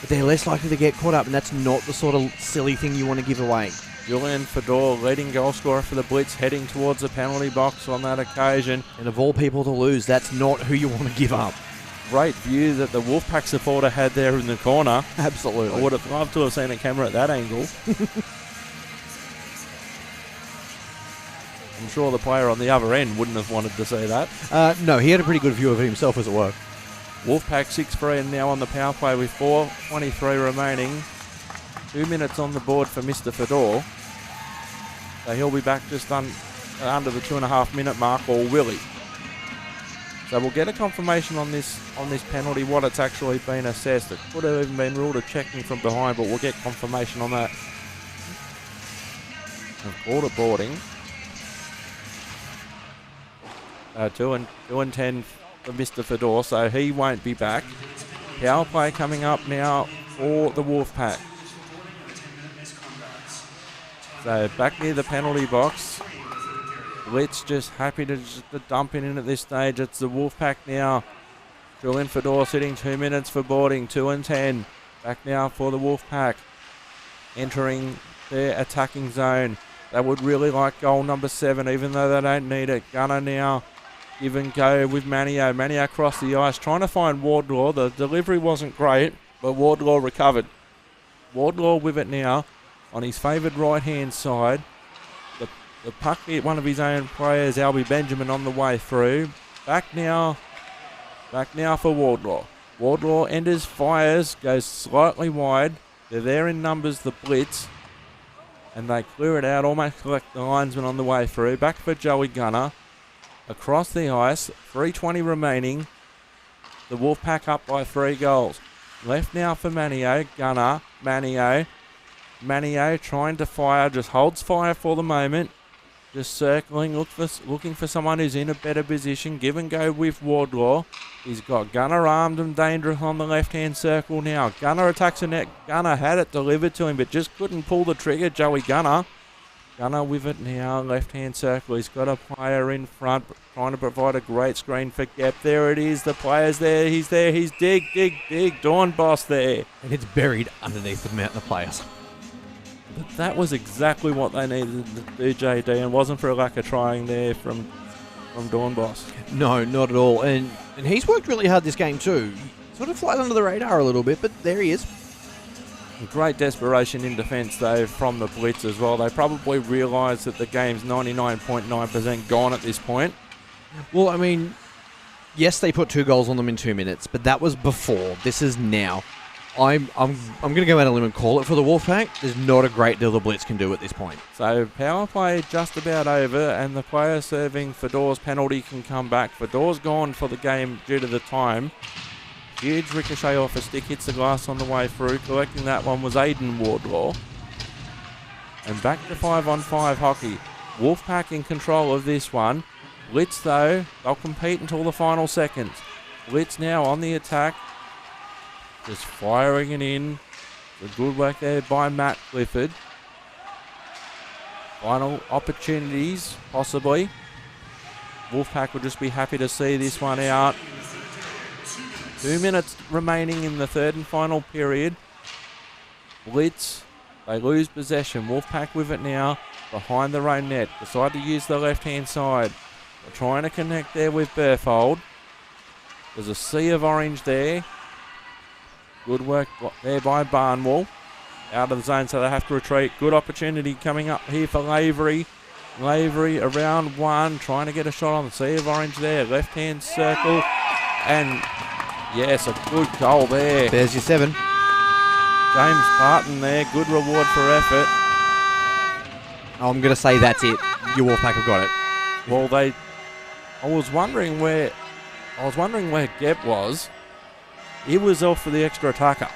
but they're less likely to get caught up, and that's not the sort of silly thing you want to give away. Julian Fedor, leading goal scorer for the Blitz, heading towards the penalty box on that occasion. And of all people to lose, that's not who you want to give up. great view that the Wolfpack supporter had there in the corner. Absolutely. I would have loved to have seen a camera at that angle. I'm sure the player on the other end wouldn't have wanted to see that. No, he had a pretty good view of it himself, as it were. Wolfpack 6-3 and now on the power play with 4:23 remaining. 2 minutes on the board for Mr. Fedor. So he'll be back just under the 2.5 minute mark, or will he? So we'll get a confirmation on this penalty, what it's actually been assessed. It could have even been ruled a checking from behind, but we'll get confirmation on that. I've called it boarding. 2 and 10 for Mr. Fedor, so he won't be back. Power play coming up now for the Wolfpack. So back near the penalty box. Blitz just happy to dump in at this stage. It's the Wolfpack now. Julian Fedor sitting 2 minutes for boarding. 2 and 10. Back now for the Wolfpack. Entering their attacking zone. They would really like goal number 7, even though they don't need it. Gunner now. Give and go with Manio. Manio across the ice, trying to find Wardlaw. The delivery wasn't great, but Wardlaw recovered. Wardlaw with it now on his favoured right-hand side. The puck hit one of his own players, Albie Benjamin, on the way through. Back now for Wardlaw. Wardlaw enters, fires, goes slightly wide. They're there in numbers, the Blitz. And they clear it out, almost collect the linesman on the way through. Back for Joey Gunner. Across the ice, 3:20 remaining. The Wolfpack up by 3 goals. Left now for Manio. Gunner, Manio. Manio trying to fire, just holds fire for the moment. Just circling, looking for someone who's in a better position. Give and go with Wardlaw. He's got Gunner armed and dangerous on the left-hand circle now. Gunner attacks the net. Gunner had it delivered to him, but just couldn't pull the trigger. Joey Gunner. Gunner with it now, left-hand circle. He's got a player in front, trying to provide a great screen for Gep. There it is. The player's there. He's there. He's dig. Dawn Boss there. And it's buried underneath the mountain of players. But that was exactly what they needed to do, JD, and wasn't for a lack of trying there from Dawn Boss. No, not at all. And he's worked really hard this game too. Sort of flies under the radar a little bit, but there he is. Great desperation in defence, though, from the Blitz as well. They probably realise that the game's 99.9% gone at this point. Well, I mean, yes, they put 2 goals on them in 2 minutes, but that was before. This is now. I'm going to go out on a limb and call it for the Wolfpack. There's not a great deal the Blitz can do at this point. So power play just about over, and the player serving Fedor's penalty can come back. Fedor's gone for the game due to the time. Huge ricochet off a stick, hits the glass on the way through. Collecting that one was Aidan Wardlaw. And back to 5-on-5 hockey. Wolfpack in control of this one. Blitz, though, they'll compete until the final seconds. Blitz now on the attack. Just firing it in. The good work there by Matt Clifford. Final opportunities, possibly. Wolfpack will just be happy to see this one out. 2 minutes remaining in the third and final period. Blitz, they lose possession. Wolfpack with it now, behind their own net. Decide to use the left-hand side. They're trying to connect there with Berthold. There's a sea of orange there. Good work there by Barnwell. Out of the zone, so they have to retreat. Good opportunity coming up here for Lavery. Lavery around one, trying to get a shot on the sea of orange there. Left-hand circle. And yes, a good goal there. There's your 7. James Barton there. Good reward for effort. I'm going to say that's it. Your Wolfpack have got it. Well, I was wondering where Gep was. He was off for the extra attacker.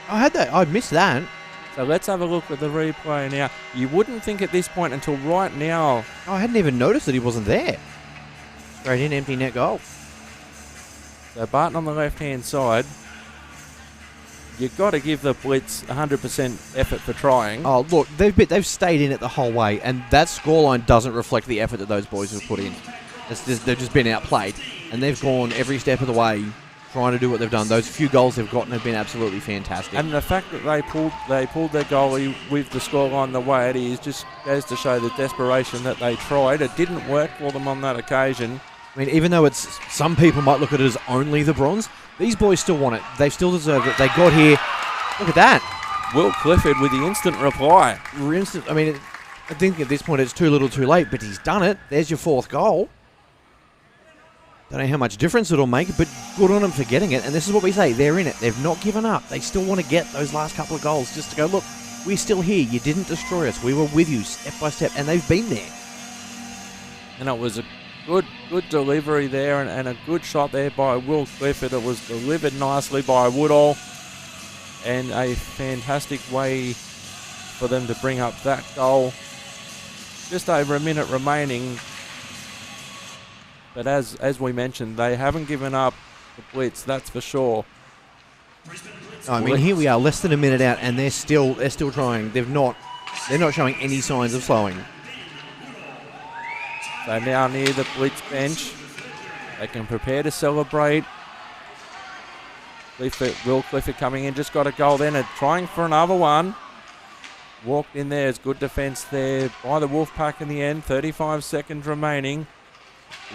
I'd missed that. So let's have a look at the replay now. You wouldn't think at this point until right now. I hadn't even noticed that he wasn't there. Straight in, empty net goal. So Barton on the left-hand side. You've got to give the Blitz 100% effort for trying. Oh, look, they've stayed in it the whole way, and that scoreline doesn't reflect the effort that those boys have put in. They've just been outplayed, and they've gone every step of the way trying to do what they've done. Those few goals they've gotten have been absolutely fantastic. And the fact that they pulled their goalie with the scoreline the way it is just goes to show the desperation that they tried. It didn't work for them on that occasion. I mean, even though it's some people might look at it as only the bronze, these boys still want it. They still deserve it. They got here. Look at that. Will Clifford with the instant reply. I mean, I think at this point it's too little too late, but he's done it. There's your 4th goal. Don't know how much difference it'll make, but good on them for getting it. And this is what we say. They're in it. They've not given up. They still want to get those last couple of goals just to go, look, we're still here. You didn't destroy us. We were with you step by step, and they've been there. And it was a good delivery there and a good shot there by Will Clifford. It was delivered nicely by Woodall, and a fantastic way for them to bring up that goal. Just over a minute remaining. But as we mentioned, they haven't given up the Blitz, that's for sure. I mean, here we are, less than a minute out, and they're still trying. They're not showing any signs of slowing. So now near the Blitz bench, they can prepare to celebrate. Will Clifford coming in, just got a goal then, and trying for another one. Walked in there, it's good defence there by the Wolfpack in the end. 35 seconds remaining.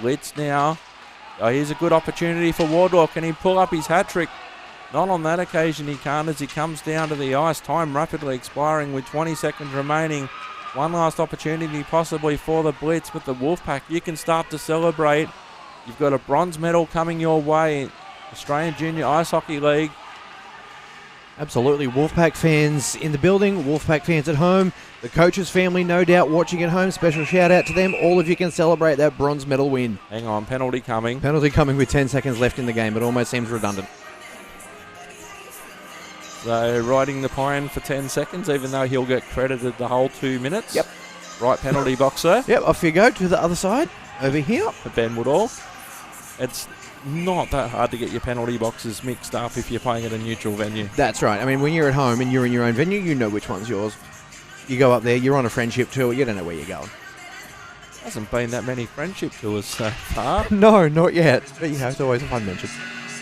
Blitz now. Oh, here's a good opportunity for Wardlaw. Can he pull up his hat-trick? Not on that occasion he can't, as he comes down to the ice. Time rapidly expiring with 20 seconds remaining. One last opportunity possibly for the Blitz, but the Wolfpack, you can start to celebrate. You've got a bronze medal coming your way. Australian Junior Ice Hockey League. Absolutely. Wolfpack fans in the building, Wolfpack fans at home, the coach's family no doubt watching at home. Special shout out to them. All of you can celebrate that bronze medal win. Hang on, penalty coming. Penalty coming with 10 seconds left in the game. It almost seems redundant. So riding the pine for 10 seconds, even though he'll get credited the whole 2 minutes. Yep. Right penalty box there. Yep, off you go to the other side, over here. For Ben Woodall. It's not that hard to get your penalty boxes mixed up if you're playing at a neutral venue. That's right. I mean, when you're at home and you're in your own venue, you know which one's yours. You go up there, you're on a friendship tour, you don't know where you're going. Hasn't been that many friendship tours so far. No, not yet. But you know, it's always a fun mention.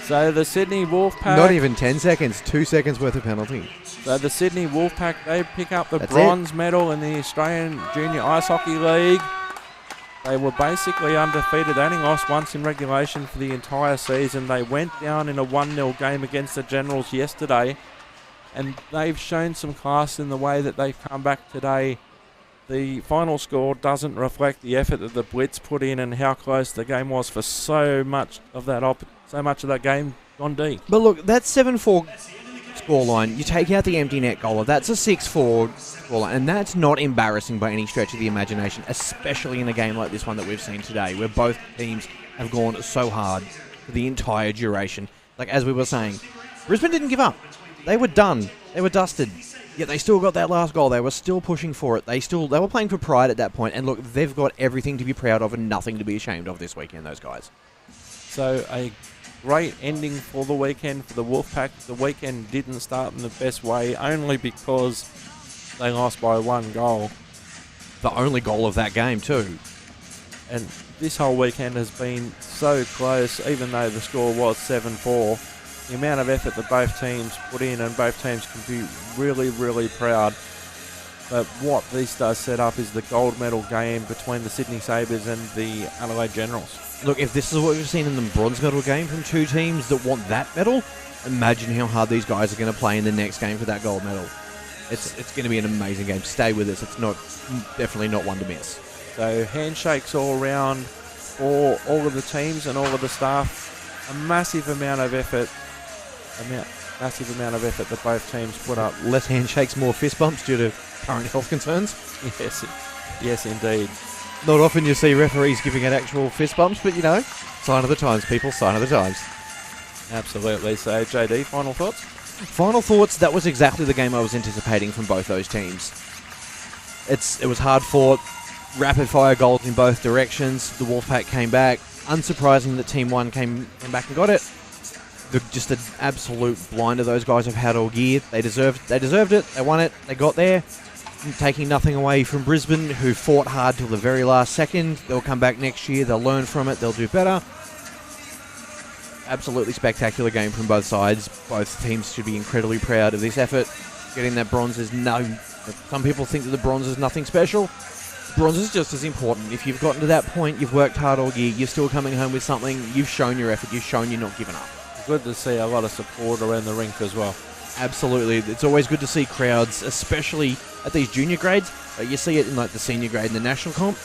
So the Sydney Wolfpack... Not even 10 seconds, 2 seconds worth of penalty. So the Sydney Wolfpack, they pick up the That's bronze medal in the Australian Junior Ice Hockey League. They were basically undefeated. They only lost once in regulation for the entire season. They went down in a 1-0 game against the Generals yesterday, and they've shown some class in the way that they've come back today. The final score doesn't reflect the effort that the Blitz put in and how close the game was for so much of that game gone deep. But look, that 7-4 scoreline, you take out the empty net goal, that's a 6-4 scoreline, and that's not embarrassing by any stretch of the imagination, especially in a game like this one that we've seen today, where both teams have gone so hard for the entire duration. Like, as we were saying, Brisbane didn't give up. They were done. They were dusted. Yet they still got that last goal. They were still pushing for it. They were playing for pride at that point, and look, they've got everything to be proud of and nothing to be ashamed of this weekend, those guys. So a great ending for the weekend for the Wolfpack. The weekend didn't start in the best way, only because they lost by 1 goal. The only goal of that game, too. And this whole weekend has been so close, even though the score was 7-4. The amount of effort that both teams put in, and both teams can be really, really proud. But what this does set up is the gold medal game between the Sydney Sabres and the Adelaide Generals. Look, if this is what we've seen in the bronze medal game from two teams that want that medal, imagine how hard these guys are going to play in the next game for that gold medal. It's going to be an amazing game. Stay with us. It's definitely not one to miss. So handshakes all around for all of the teams and all of the staff. A massive amount of effort. That both teams put up. Less handshakes, more fist bumps due to current health concerns. Yes, indeed. Not often you see referees giving out actual fist bumps, but you know, sign of the times, people, sign of the times. Absolutely. So, JD, final thoughts? Final thoughts, that was exactly the game I was anticipating from both those teams. It was hard fought, rapid fire goals in both directions. The Wolfpack came back. Unsurprising that Team 1 came back and got it. Just an absolute blinder those guys have had all year. They deserved it. They won it. They got there. Taking nothing away from Brisbane, who fought hard till the very last second. They'll come back next year. They'll learn from it. They'll do better. Absolutely spectacular game from both sides. Both teams should be incredibly proud of this effort. Getting that bronze is no... Some people think that the bronze is nothing special. Bronze is just as important. If you've gotten to that point, you've worked hard all year, you're still coming home with something, you've shown your effort, you've shown you're not giving up. Good to see a lot of support around the rink as well. Absolutely. It's always good to see crowds, especially at these junior grades. You see it in like the senior grade and the national comp.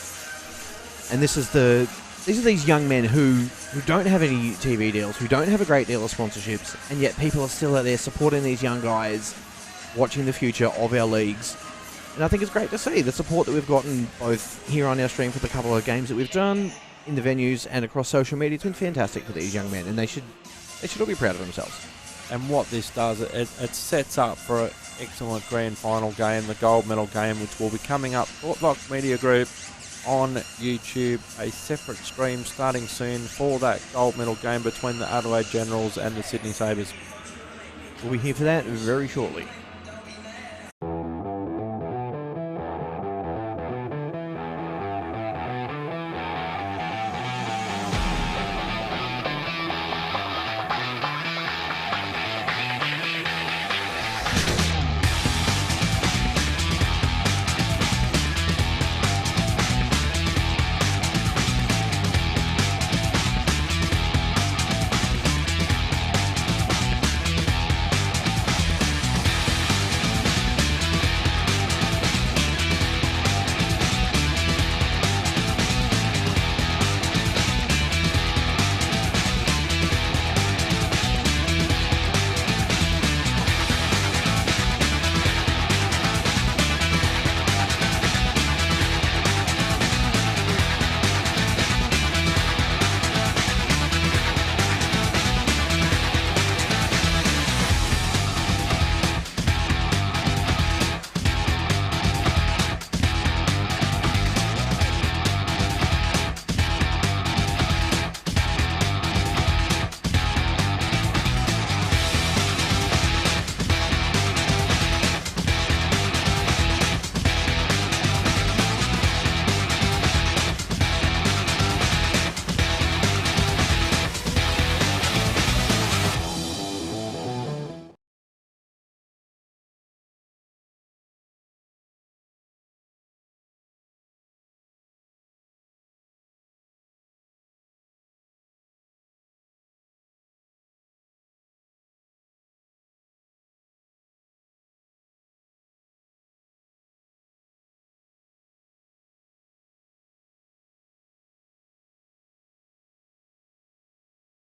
And these are these young men who don't have any TV deals, who don't have a great deal of sponsorships, and yet people are still out there supporting these young guys, watching the future of our leagues. And I think it's great to see the support that we've gotten both here on our stream for the couple of games that we've done, in the venues and across social media. It's been fantastic for these young men, and they should all be proud of themselves. And what this does, it sets up for an excellent grand final game, the gold medal game, which will be coming up Fort Vox Media Group on YouTube, a separate stream starting soon for that gold medal game between the Adelaide Generals and the Sydney Sabres. We'll be here for that very shortly.